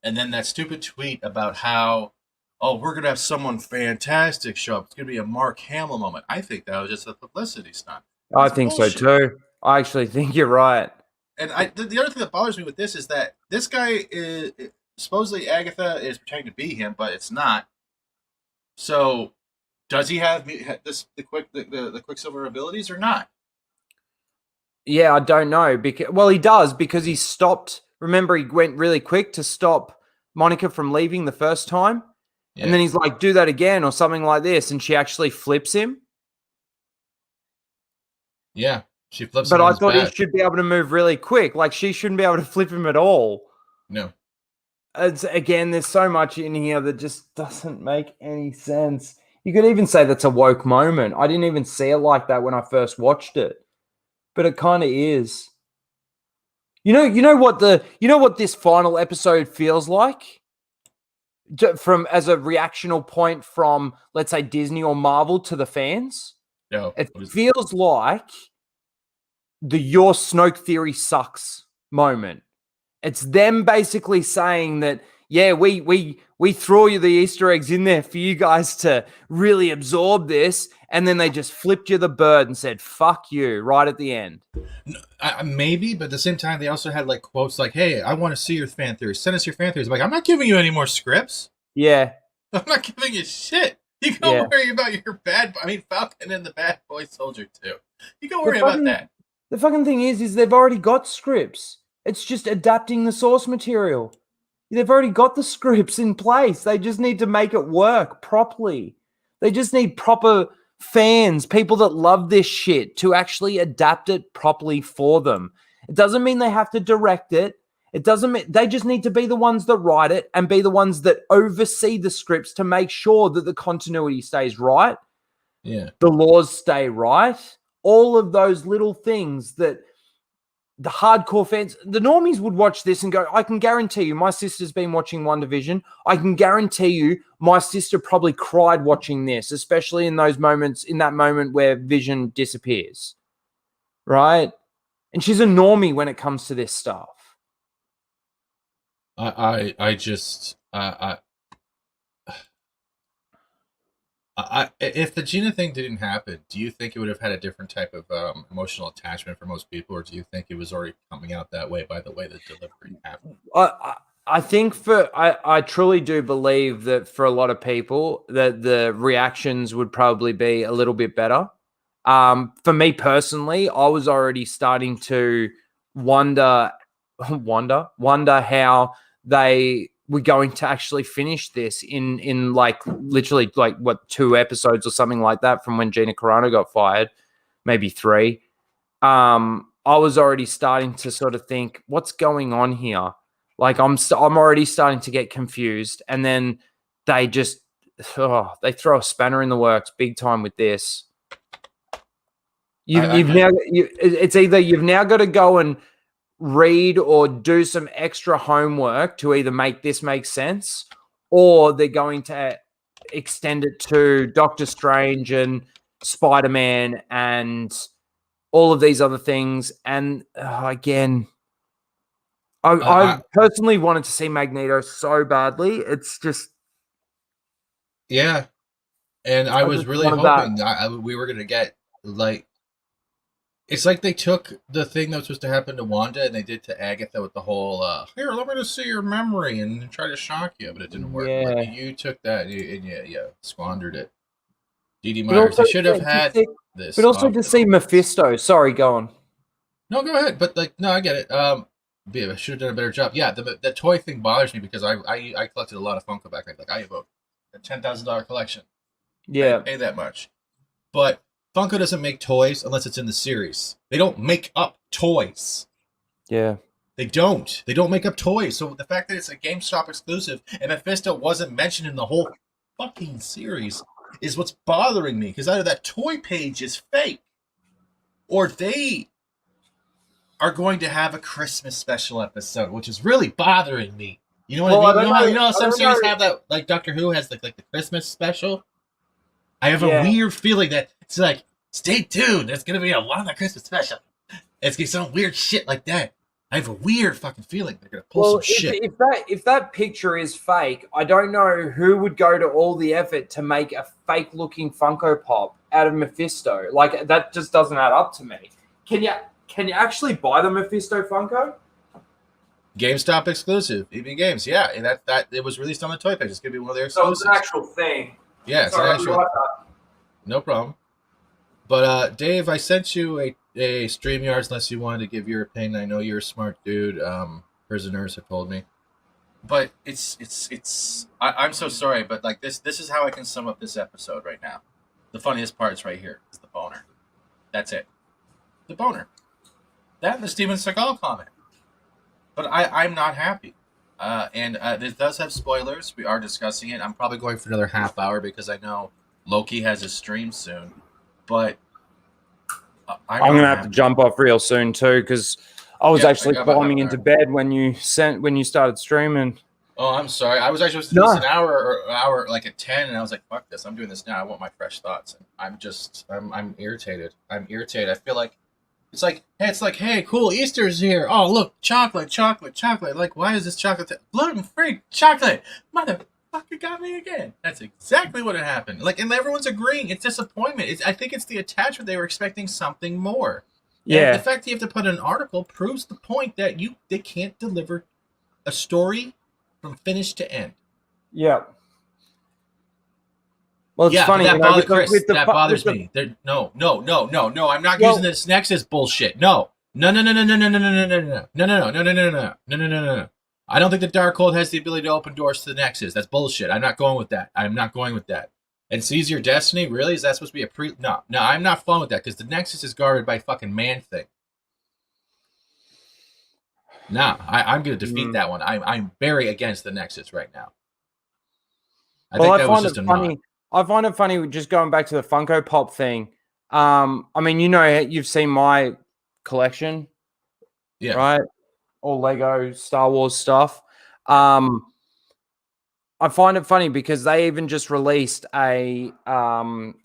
S1: And then that stupid tweet about how, oh, we're going to have someone fantastic show up. It's going to be a Mark Hamill moment. I think that was just a publicity stunt.
S2: I think bullshit. So too. I actually think you're right.
S1: And the other thing that bothers me with this is that this guy is supposedly Agatha is pretending to be him, but it's not. So does he have the Quicksilver abilities or not?
S2: Yeah, I don't know. Well, he does because he stopped. Remember, he went really quick to stop Monica from leaving the first time. Yeah. And then he's like, do that again or something like this. And she actually flips him.
S1: Yeah, she flips
S2: him. But I thought
S1: he
S2: should be able to move really quick. Like, she shouldn't be able to flip him at all.
S1: No.
S2: Again, there's so much in here that just doesn't make any sense. You could even say that's a woke moment. I didn't even see it like that when I first watched it. But it kind of is. You know what this final episode feels like? From as a reactional point from, let's say, Disney or Marvel to the fans?
S1: No.
S2: It feels like the your Snoke theory sucks moment. It's them basically saying that, yeah, we throw you the Easter eggs in there for you guys to really absorb this, and then they just flipped you the bird and said, fuck you, right at the end.
S1: Maybe, but at the same time, they also had like quotes like, hey, I want to see your fan theories. Send us your fan theories. I'm like, I'm not giving you any more scripts.
S2: Yeah.
S1: I'm not giving you shit. You can worry about your Falcon and the Bad Boy Soldier too. You can worry about that.
S2: The fucking thing is they've already got scripts. It's just adapting the source material. They've already got the scripts in place. They just need to make it work properly. They just need proper fans, people that love this shit, to actually adapt it properly for them. It doesn't mean they have to direct it. It doesn't mean they just need to be the ones that write it and be the ones that oversee the scripts to make sure that the continuity stays right.
S1: Yeah.
S2: The laws stay right. All of those little things that the hardcore fans, the normies would watch this and go, I can guarantee you, my sister's been watching WandaVision. I can guarantee you, my sister probably cried watching this, especially in those moments, in that moment where Vision disappears. Right? And she's a normie when it comes to this stuff.
S1: If the Gina thing didn't happen, do you think it would have had a different type of emotional attachment for most people, or do you think it was already coming out that way by the way the delivery happened?
S2: I think I truly do believe that for a lot of people that the reactions would probably be a little bit better. For me personally, I was already starting to wonder how they were going to actually finish this in like literally like what 2 episodes or something like that from when Gina Carano got fired, maybe 3. I was already starting to sort of think, what's going on here? Like I'm already starting to get confused, and then they just they throw a spanner in the works big time with this. It's either you've now got to go and read or do some extra homework to either make this make sense, or they're going to extend it to Doctor Strange and Spider-Man and all of these other things. And again, I personally wanted to see Magneto so badly. It's just...
S1: Yeah. And I was really hoping we were going to get, like, it's like they took the thing that was supposed to happen to Wanda and they did to Agatha with the whole, here, let me just see your memory and try to shock you, but it didn't work.
S2: Yeah.
S1: Like, you took that and you squandered it. Dee Myers, they should have had this.
S2: But also to see Mephisto. Sorry, go on.
S1: No, go ahead. But, like, no, I get it. I should have done a better job. Yeah, the toy thing bothers me because I collected a lot of Funko back then. Like, I have a $10,000 collection.
S2: Yeah.
S1: I pay that much. But Funko doesn't make toys unless it's in the series. They don't make up toys.
S2: Yeah.
S1: They don't. They don't make up toys. So the fact that it's a GameStop exclusive and Mephisto wasn't mentioned in the whole fucking series is what's bothering me. Because either that toy page is fake or they are going to have a Christmas special episode, which is really bothering me. You know what I mean? You know how some series have that, like Doctor Who has like the Christmas special? I have a weird feeling that it's like, stay tuned, there's going to be a Wanda Christmas special. It's going to be some weird shit like that. I have a weird fucking feeling they're going to pull some shit.
S2: If that picture is fake, I don't know who would go to all the effort to make a fake-looking Funko Pop out of Mephisto. Like, that just doesn't add up to me. Can you actually buy the Mephisto Funko?
S1: GameStop exclusive, EB Games, yeah. And that it was released on the toy page. It's going to be one of their
S2: So
S1: exclusives.
S2: it's an actual thing.
S1: Yeah, it's an actual... No problem. But Dave, I sent you a StreamYards unless you wanted to give your opinion. I know you're a smart dude. Prisoners have told me. But I'm so sorry, but like this is how I can sum up this episode right now. The funniest part is right here. Is the boner. That's it. The boner. That and the Steven Seagal comment. But I'm not happy. And this does have spoilers. We are discussing it. I'm probably going for another half hour because I know Loki has a stream soon. But I'm going to
S2: have to jump off real soon too because I was actually bombing into bed when you started streaming.
S1: Oh, I'm sorry. I was actually supposed to do this an hour like at 10, and I was like, fuck this. I'm doing this now. I want my fresh thoughts. And I'm irritated. I'm irritated. I feel like it's like, hey, cool, Easter's here. Oh, look, chocolate. Like, why is this chocolate gluten-free chocolate? Motherfucker got me again. That's exactly what had happened. Like, and everyone's agreeing. It's disappointment. I think it's the attachment. They were expecting something more. Yeah. And the fact that you have to put an article proves the point that they can't deliver a story from finish to end.
S2: Yeah. Well, it's funny.
S1: That bothers me. No. I'm not using this Nexus bullshit. No. I don't think the Darkhold has the ability to open doors to the Nexus. That's bullshit. I'm not going with that. And Seize Your Destiny? Really? Is that supposed to be No, I'm not flowing with that because the Nexus is guarded by fucking Man-Thing. Nah, I'm going to defeat that one. I'm very against the Nexus right now. I think that was just a nod.
S2: I find it funny just going back to the Funko Pop thing. I mean, you've seen my collection.
S1: Yeah.
S2: right? All Lego Star Wars stuff. I find it funny because they even just released a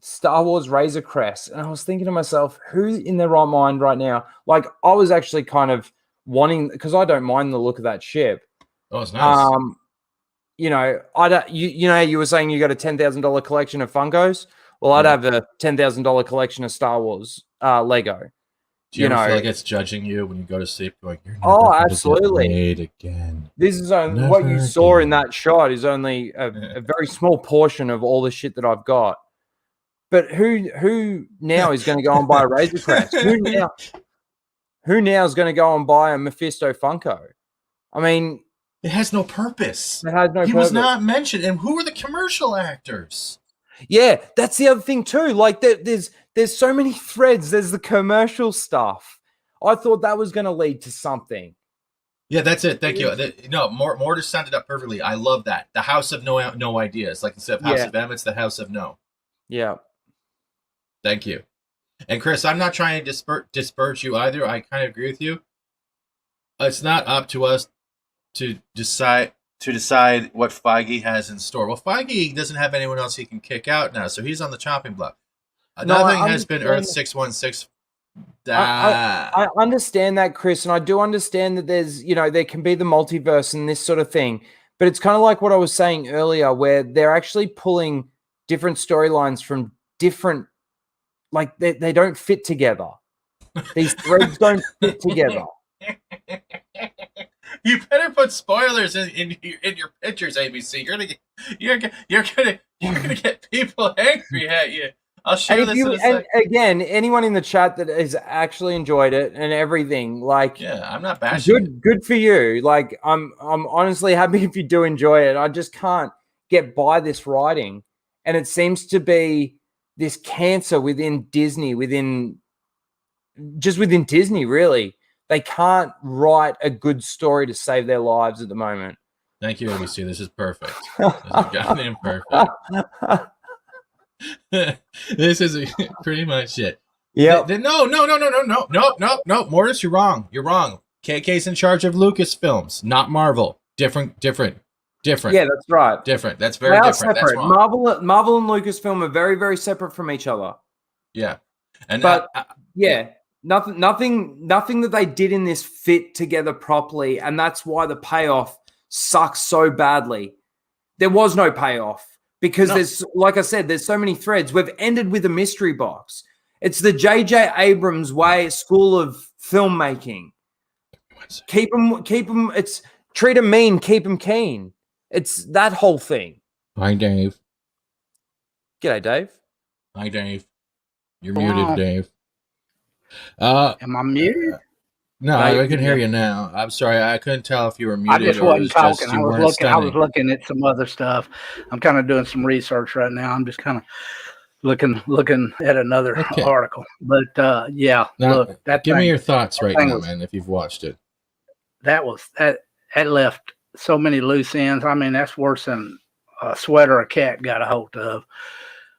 S2: Star Wars Razor Crest, and I was thinking to myself, who in their right mind right now? Like, I was actually kind of wanting, because I don't mind the look of that ship.
S1: Oh, it's nice.
S2: You know, I don't. You know, you were saying you got a $10,000 collection of Funkos. Well, I'd have a $10,000 collection of Star Wars Lego.
S1: Do you ever feel like it's judging you when you go to sleep, going, "You're never
S2: Oh,
S1: going to
S2: absolutely.
S1: get laid again"?
S2: This is only what you saw in that shot is only a very small portion of all the shit that I've got. But who now is going to go and buy a Razor Crest? Who now is going to go and buy a Mephisto Funko? I mean,
S1: it has no purpose.
S2: It has no
S1: he
S2: purpose.
S1: was not mentioned. And who are the commercial actors?
S2: Yeah, that's the other thing too. Like there's so many threads. There's the commercial stuff. I thought that was going to lead to something.
S1: Yeah, that's it. Thank you. No, Mortis summed it up perfectly. I love that. The House of No Ideas. Like instead of House of M, it's the House of No.
S2: Yeah.
S1: Thank you. And Chris, I'm not trying to disperse you either. I kind of agree with you. It's not up to us to decide what Feige has in store. Well, Feige doesn't have anyone else he can kick out now, so he's on the chopping block. Nothing has been Earth 616.
S2: I understand that, Chris, and I do understand that there's, there can be the multiverse and this sort of thing, but it's kind of like what I was saying earlier, where they're actually pulling different storylines from different, like they don't fit together. These threads don't fit together.
S1: You better put spoilers in your pictures, ABC. You're gonna get people angry at you. I'll share this in a second.
S2: Again, anyone in the chat that has actually enjoyed it and everything, like,
S1: yeah, I'm not bashing.
S2: Good for you. Like, I'm honestly happy if you do enjoy it. I just can't get by this writing, and it seems to be this cancer within Disney, within Disney, really. They can't write a good story to save their lives at the moment.
S1: Thank you, ABC. This is perfect. This is goddamn perfect. This is pretty much it.
S2: Yeah.
S1: No. Mortis, you're wrong. You're wrong. KK's in charge of Lucasfilms, not Marvel. Different.
S2: Yeah, that's right.
S1: Different. That's very different.
S2: Separate.
S1: That's wrong.
S2: Marvel and Lucasfilm are very, very separate from each other.
S1: Yeah.
S2: Nothing that they did in this fit together properly, and that's why the payoff sucks so badly. There was no payoff because there's, like I said, there's so many threads. We've ended with a mystery box. It's the J.J. Abrams way, school of filmmaking. Keep them. It's treat them mean, keep them keen. It's that whole thing.
S1: Hi, Dave.
S2: G'day, Dave.
S1: Hi, Dave. You're muted, Dave.
S3: Am I muted?
S1: No, I can hear you now. I'm sorry, I couldn't tell if you were muted.
S3: I just wasn't talking. I was looking at some other stuff. I'm kind of doing some research right now. I'm just kind of looking at another article. But
S1: now,
S3: look,
S1: give me your thoughts right now, man. If you've watched it,
S3: that left so many loose ends. I mean, that's worse than a sweater a cat got a hold of.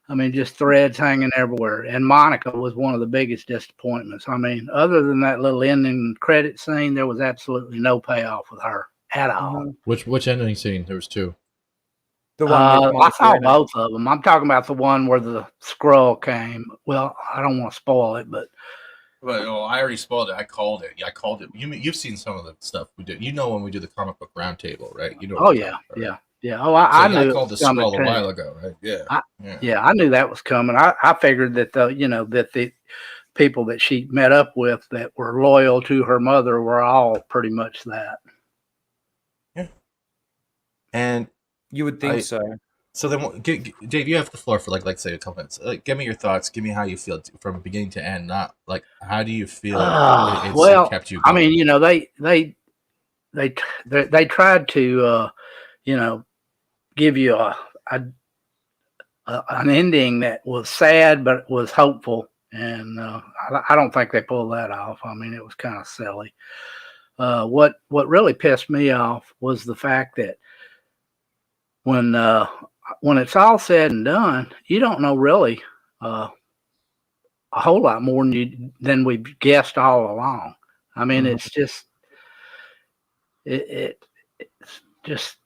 S3: I mean, just threads hanging everywhere. And Monica was one of the biggest disappointments. I mean, other than that little ending credit scene, there was absolutely no payoff with her at all.
S1: Which ending scene? There was two.
S3: The one I saw both of them. I'm talking about the one where the scroll came. Well, I don't want to spoil it, but.
S1: Well, I already spoiled it. I called it. Yeah, I called it. You've seen some of the stuff we do. You know when we do the comic book roundtable, right? You know.
S3: Oh yeah, yeah. Yeah. Oh, I knew.
S1: I called the scroll a while ago, right? Yeah.
S3: Yeah, I knew that was coming. I figured that the people that she met up with that were loyal to her mother were all pretty much that.
S1: Yeah. And
S2: you would think so.
S1: So then, Dave, you have the floor for let's say a couple minutes. Give me your thoughts. Give me how you feel from beginning to end. Not how do you feel?
S3: Well,
S1: kept you going?
S3: I mean, they tried to give you an ending that was sad but was hopeful, and I don't think they pulled that off. I mean, it was kind of silly. What really pissed me off was the fact that when it's all said and done, you don't know really a whole lot more than we've guessed all along. I mean, it's just it's just,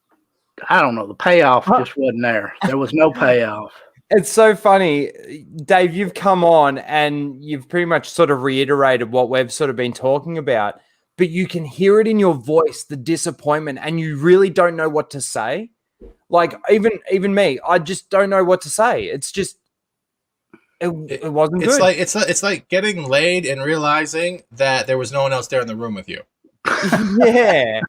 S3: I don't know. The payoff just wasn't there. There was no payoff.
S2: It's so funny, Dave, you've come on and you've pretty much sort of reiterated what we've sort of been talking about, but you can hear it in your voice, the disappointment, and you really don't know what to say. Like even me, I just don't know what to say. It's just, it wasn't good.
S1: It's like getting laid and realizing that there was no one else there in the room with you.
S2: Yeah.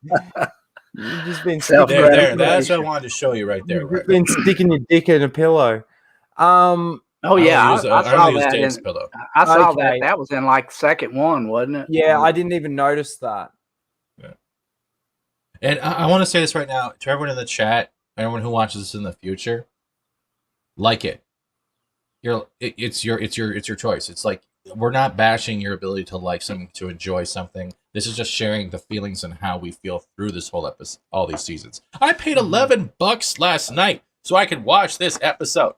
S2: You've just been
S1: there. That's what I wanted to show you right there.
S2: You've been sticking your dick in a pillow.
S3: Oh yeah, I saw
S1: use
S3: that.
S1: Dave's pillow.
S3: I saw that. That was in like second one, wasn't it?
S2: Yeah, I didn't even notice that.
S1: Yeah. And I want to say this right now to everyone in the chat, everyone who watches this in the future, like it. It's your choice. It's like, we're not bashing your ability to like something, to enjoy something. This is just sharing the feelings and how we feel through this whole episode, all these seasons. I paid $11 last night so I could watch this episode.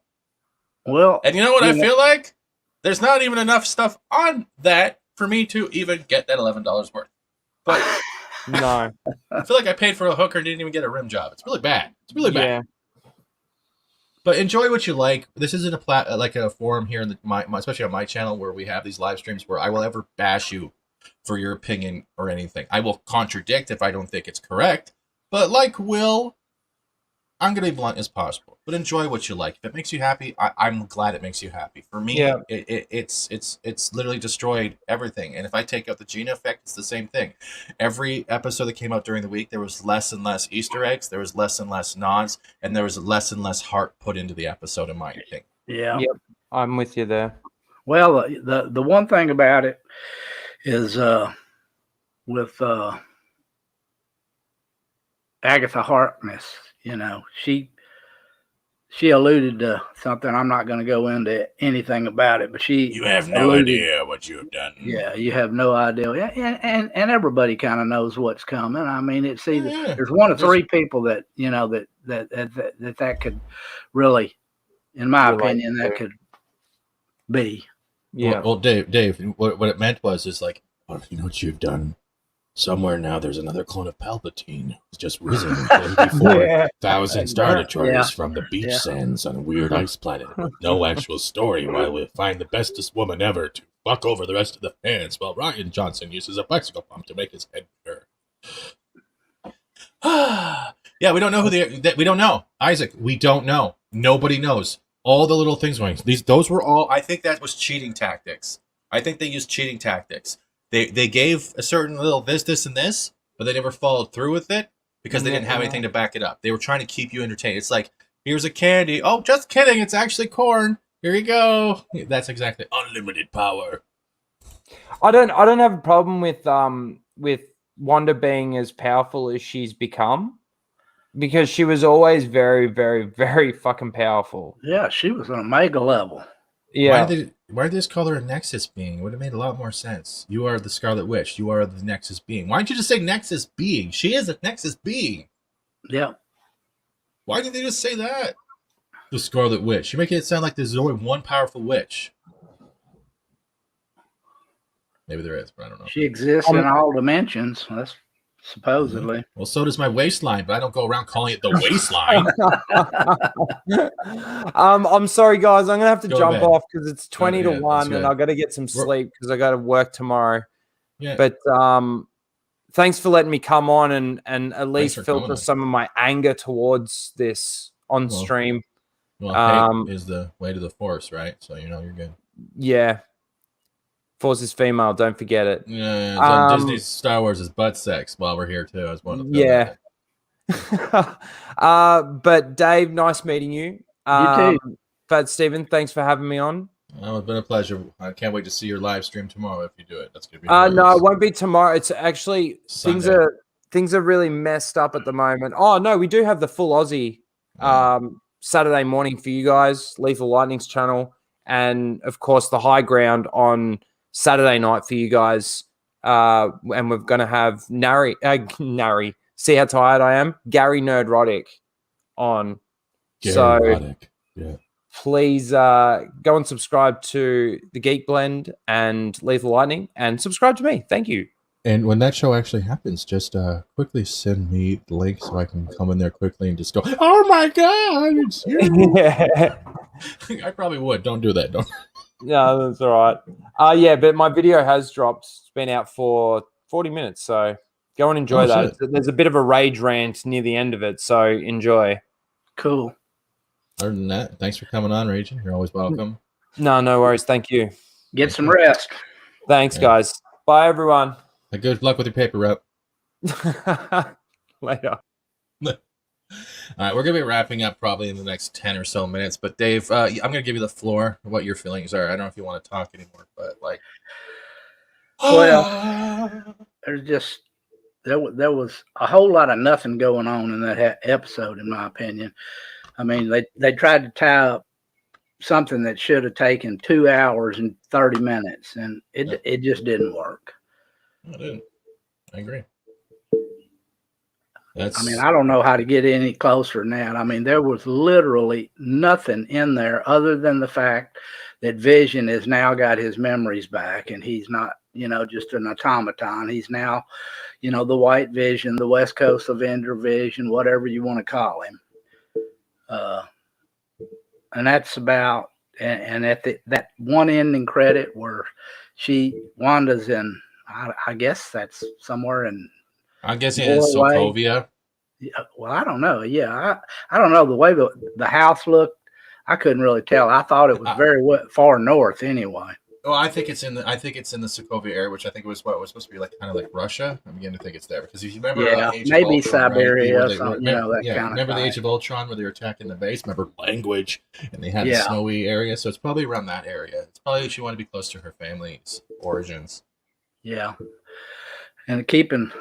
S3: Well,
S1: and you know what I feel like? There's not even enough stuff on that for me to even get that $11 worth. But
S2: no,
S1: I feel like I paid for a hooker and didn't even get a rim job. It's really bad. It's really bad.
S2: Yeah.
S1: But enjoy what you like. This isn't a forum here in especially on my channel where we have these live streams where I will ever bash you for your opinion or anything. I will contradict if I don't think it's correct. But like Will, I'm going to be blunt as possible. But enjoy what you like. If it makes you happy, I'm glad it makes you happy. For me, yeah. It's literally destroyed everything. And if I take out the Gina effect, it's the same thing. Every episode that came out during the week, there was less and less Easter eggs, there was less and less nods, and there was less and less heart put into the episode, in my opinion.
S3: Yeah.
S2: Yep. I'm with you there.
S3: Well, the one thing about it is with Agatha Harkness, she alluded to something. I'm not going to go into anything about it, but
S1: you have no idea what you have done.
S3: Yeah, you have no idea, and everybody kind of knows what's coming. I mean, it's either there's one of three people that that could really, in my opinion, that could be.
S1: Yeah. Well, Dave, what it meant was like, well, you know what you've done. Somewhere now there's another clone of Palpatine who's just risen 1,000 Star Destroyers from the beach sands on a weird ice planet with no actual story, while we find the bestest woman ever to fuck over the rest of the fans while Ryan Johnson uses a bicycle pump to make his head bigger. Yeah, we don't know we don't know. Isaac, we don't know. Nobody knows. All the little things going. Those were all, I think that was cheating tactics. I think they used cheating tactics. They gave a certain little this, and this, but they never followed through with it because they didn't have anything to back it up. They were trying to keep you entertained. It's like, here's a candy. Oh, just kidding. It's actually corn. Here you go. That's exactly unlimited power.
S2: I don't have a problem with Wanda being as powerful as she's become, because she was always very, very, very fucking powerful.
S3: Yeah, she was on a mega level.
S2: Yeah.
S1: Why did they just call her a Nexus being? It would have made a lot more sense. You are the Scarlet Witch. You are the Nexus being. Why didn't you just say Nexus being? She is a Nexus being.
S3: Yeah.
S1: Why did they just say that? The Scarlet Witch. You're making it sound like there's only one powerful witch. Maybe there is, but I don't know.
S3: She exists in all dimensions. That's supposedly.
S1: Well, so does my waistline, but I don't go around calling it the waistline.
S2: I'm sorry, guys. I'm gonna have to jump off because it's 20 to 1, and I've got to get some sleep because I got to work tomorrow. Yeah. But thanks for letting me come on and at least filter some of my anger towards this on stream.
S1: Well, hate is the way to the force, right? So you're good.
S2: Yeah. Force is female. Don't forget it.
S1: Yeah. Disney's Star Wars is butt sex while we're here too. I was one of
S2: them. But Dave, nice meeting you.
S3: You too.
S2: But Stephen, thanks for having me on.
S1: Well, it's been a pleasure. I can't wait to see your live stream tomorrow if you do it. That's gonna be
S2: no, it won't be tomorrow. It's actually Sunday. things are really messed up at the moment. Oh no, we do have the full Aussie Saturday morning for you guys, Lethal Lightning's channel, and of course the High Ground on Saturday night for you guys. And we're going to have Nari, see how tired I am? Gary Nerdrotic on. Please go and subscribe to The Geek Blend and Lethal Lightning and subscribe to me. Thank you.
S4: And when that show actually happens, just quickly send me the link so I can come in there quickly and just go, "Oh my god, it's you!"
S2: Yeah.
S4: I probably would. Don't do that. Don't.
S2: No, that's all right. Yeah, but my video has dropped. It's been out for 40 minutes, so go and enjoy that. There's a bit of a rage rant near the end of it, so enjoy.
S3: Cool.
S4: Other than that, thanks for coming on, Raging. You're always welcome.
S2: No worries. Thank you.
S3: Get some rest.
S2: Thanks, guys. Bye, everyone.
S4: Good luck with your paper route.
S2: Later.
S4: All right, we're going to be wrapping up probably in the next 10 or so minutes. But Dave, I'm going to give you the floor, what your feelings are. I don't know if you want to talk anymore, but like...
S3: Well, there was a whole lot of nothing going on in that episode, in my opinion. I mean, they tried to tie up something that should have taken 2 hours and 30 minutes, and it just didn't work.
S4: It didn't. I agree.
S3: I mean, I don't know how to get any closer than that. I mean, there was literally nothing in there other than the fact that Vision has now got his memories back, and he's not, just an automaton. He's now, the White Vision, the West Coast Avenger Vision, whatever you want to call him. And that's about, and at that one ending credit where Wanda's in, I guess that's somewhere in,
S4: I'm guessing it's Sokovia.
S3: Yeah, well, I don't know. Yeah, I don't know the way the house looked. I couldn't really tell. I thought it was very far north anyway.
S4: Well, I think it's in the Sokovia area, which I think was what was supposed to be like kind of like Russia. I'm beginning to think it's there because if you remember,
S3: maybe
S4: Ultron,
S3: Siberia,
S4: right? Remember the Age of Ultron where they were attacking the base? Remember language, and they had the snowy area, so it's probably around that area. It's probably she wanted to be close to her family's origins.
S3: Yeah, and keeping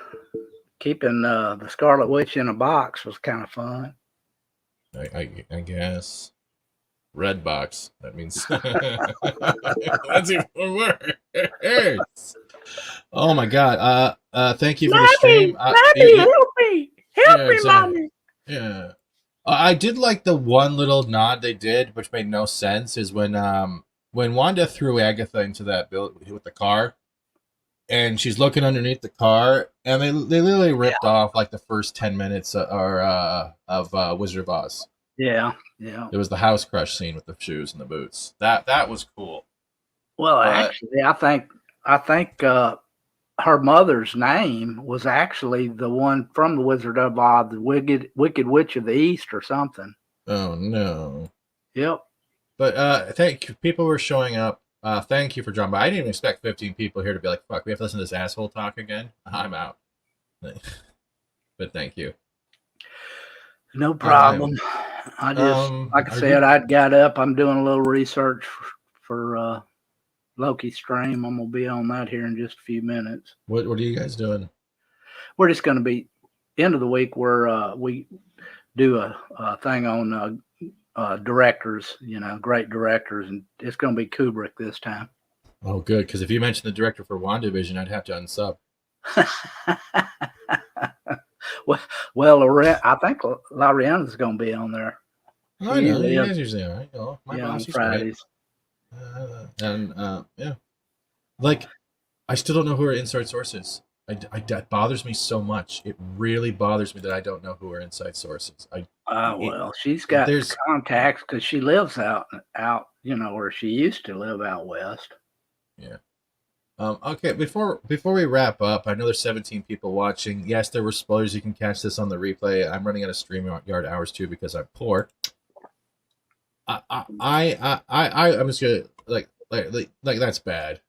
S3: the Scarlet Witch in a box was kind of fun.
S4: I guess. Red box. That means that's even worse. Oh my god. Thank you for the stream.
S3: Mommy, help me. Help me, Mommy.
S4: Yeah. I did like the one little nod they did, which made no sense, is when Wanda threw Agatha into that building with the car. And she's looking underneath the car, and they literally ripped off like the first 10 minutes of Wizard of Oz.
S3: Yeah.
S4: It was the house crush scene with the shoes and the boots. That was cool.
S3: Well, actually, I think her mother's name was actually the one from the Wizard of Oz, the Wicked Witch of the East, or something.
S4: Oh no.
S3: Yep.
S4: But thank you. People were showing up. Thank you for dropping by. I didn't even expect 15 people here to be like, fuck, we have to listen to this asshole talk again. I'm out. But thank you.
S3: No problem. I just, like I said, I got up. I'm doing a little research for Loki's stream. I'm going to be on that here in just a few minutes.
S4: What are you guys doing?
S3: We're just going to be, end of the week, where we do a thing on directors, great directors, and it's going to be Kubrick this time.
S4: Oh, good, because if you mentioned the director for WandaVision, I'd have to unsub.
S3: well, I think Lariana's going to be on there.
S4: I know, you guys usually are. My boss,
S3: on Fridays.
S4: Yeah. Like, I still don't know who her inside source is. That bothers me so much. It really bothers me that I don't know who her inside source is.
S3: Well, she's got contacts because she lives out, where she used to live out west.
S4: Yeah. Okay. Before we wrap up, I know there's 17 people watching. Yes, there were spoilers. You can catch this on the replay. I'm running out of StreamYard hours too because I'm poor. I'm just gonna like that's bad.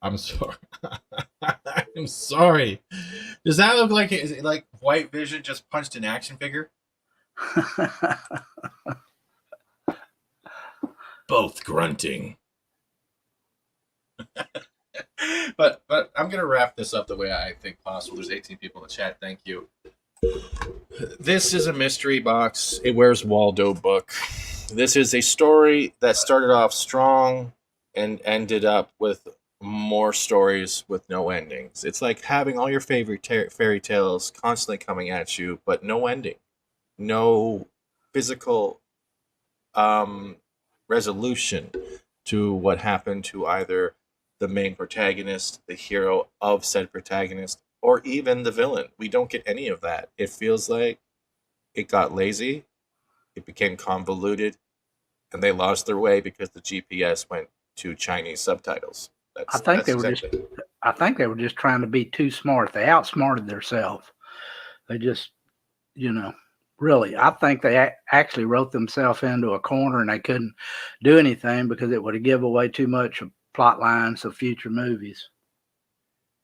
S4: I'm sorry. I'm sorry. Does that look like is it like White Vision just punched an action figure? Both grunting. But I'm gonna wrap this up the way I think possible. There's 18 people in the chat. Thank you. This is a mystery box. A Where's Waldo book. This is a story that started off strong and ended up with more stories with no endings. It's like having all your favorite fairy tales constantly coming at you, but no ending, no physical resolution to what happened to either the main protagonist, the hero of said protagonist, or even the villain. We don't get any of that. It feels like it got lazy, it became convoluted, and they lost their way because the GPS went to Chinese subtitles.
S3: I think they were just trying to be too smart. They outsmarted themselves. They just, really, I think they actually wrote themselves into a corner and they couldn't do anything because it would have given away too much of plot lines of future movies.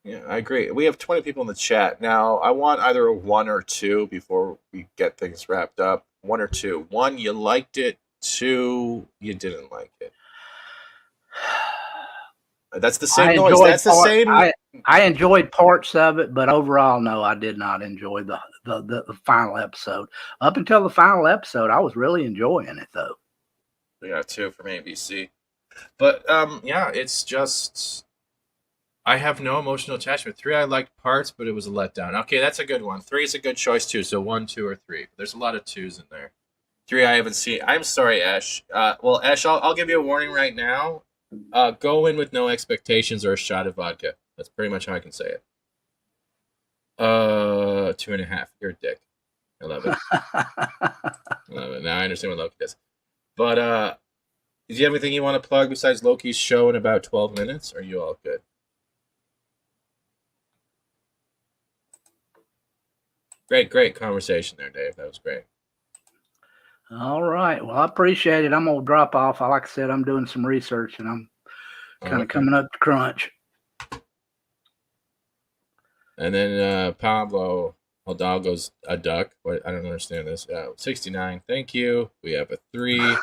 S4: Yeah, I agree. We have 20 people in the chat. Now, I want either a 1 or 2 before we get things wrapped up. 1 or 2. 1, you liked it. 2, you didn't like it. That's the same noise. That's the same.
S3: I enjoyed parts of it, but overall, no, I did not enjoy the final episode. Up until the final episode, I was really enjoying it, though.
S4: Yeah, 2 from ABC. But, yeah, it's just... I have no emotional attachment. 3, I liked parts, but it was a letdown. Okay, that's a good one. 3 is a good choice, too. So 1, 2, or 3. There's a lot of 2s in there. 3 I haven't seen. I'm sorry, Ash. Well, Ash, I'll give you a warning right now. Go in with no expectations or a shot of vodka. That's pretty much how I can say it. 2.5. You're a dick. I love it. I love it. Now I understand what Loki does. But, do you have anything you want to plug besides Loki's show in about 12 minutes? Or are you all good? Great conversation there, Dave. That was great.
S3: All right. Well, I appreciate it. I'm going to drop off. Like I said, I'm doing some research and I'm kind of coming up to crunch. And
S4: then Pablo Hidalgo's a duck. What? I don't understand this. 69. Thank you. We have a 3.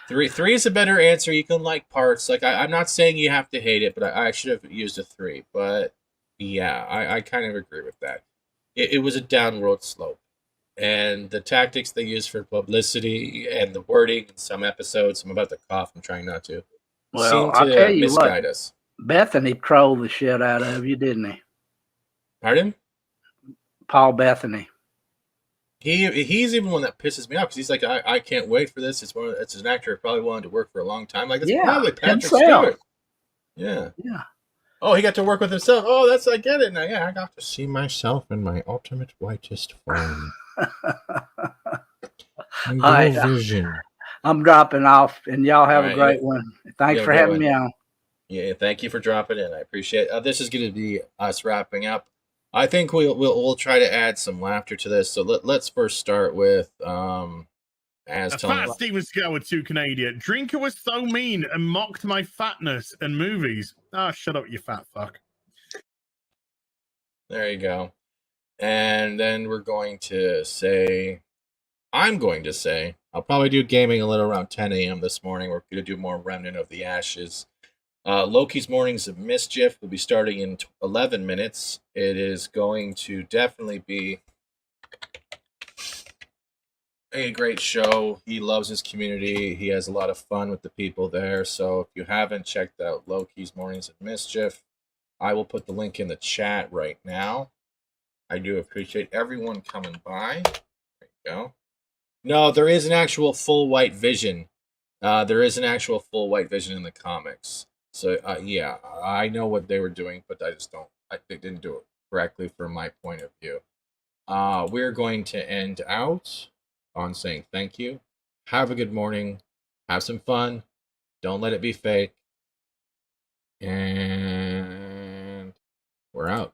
S4: 3 is a better answer. You can like parts. Like I'm not saying you have to hate it, but I should have used a 3. But yeah, I kind of agree with that. It was a downward slope. And the tactics they use for publicity and the wording in some episodes, I'm about to cough, I'm trying not to, seem to misguide us.
S3: Bethany trolled the shit out of you, didn't he?
S4: Pardon?
S3: Paul Bethany.
S4: He's even one that pisses me off because he's like, I can't wait for this. It's an actor who probably wanted to work for a long time. Like, that's probably Patrick Stewart. Yeah.
S3: Yeah.
S4: Oh, he got to work with himself. Oh, I get it now. Yeah, I got to see myself in my ultimate whitest form. WandaVision.
S3: I'm dropping off, and y'all have a great one. Thanks for having me on.
S4: Yeah, thank you for dropping in. I appreciate it. This is going to be us wrapping up. I think we'll try to add some laughter to this. So let's first start with
S5: as a fat Steven Seagal 2 Canadian. Drinker was so mean and mocked my fatness and movies. Shut up, you fat fuck.
S4: There you go. And then we're going to say, I'm going to say, I'll probably do gaming a little around 10 a.m. this morning. We're going to do more Remnant of the Ashes. Loki's Mornings of Mischief will be starting in 11 minutes. It is going to definitely be a great show. He loves his community. He has a lot of fun with the people there. So if you haven't checked out Loki's Mornings of Mischief, I will put the link in the chat right now. I do appreciate everyone coming by. There you go. No, there is an actual full white vision. There is an actual full white vision in the comics. So, yeah, I know what they were doing, but they didn't do it correctly from my point of view. We're going to end out on saying thank you. Have a good morning. Have some fun. Don't let it be fake. And we're out.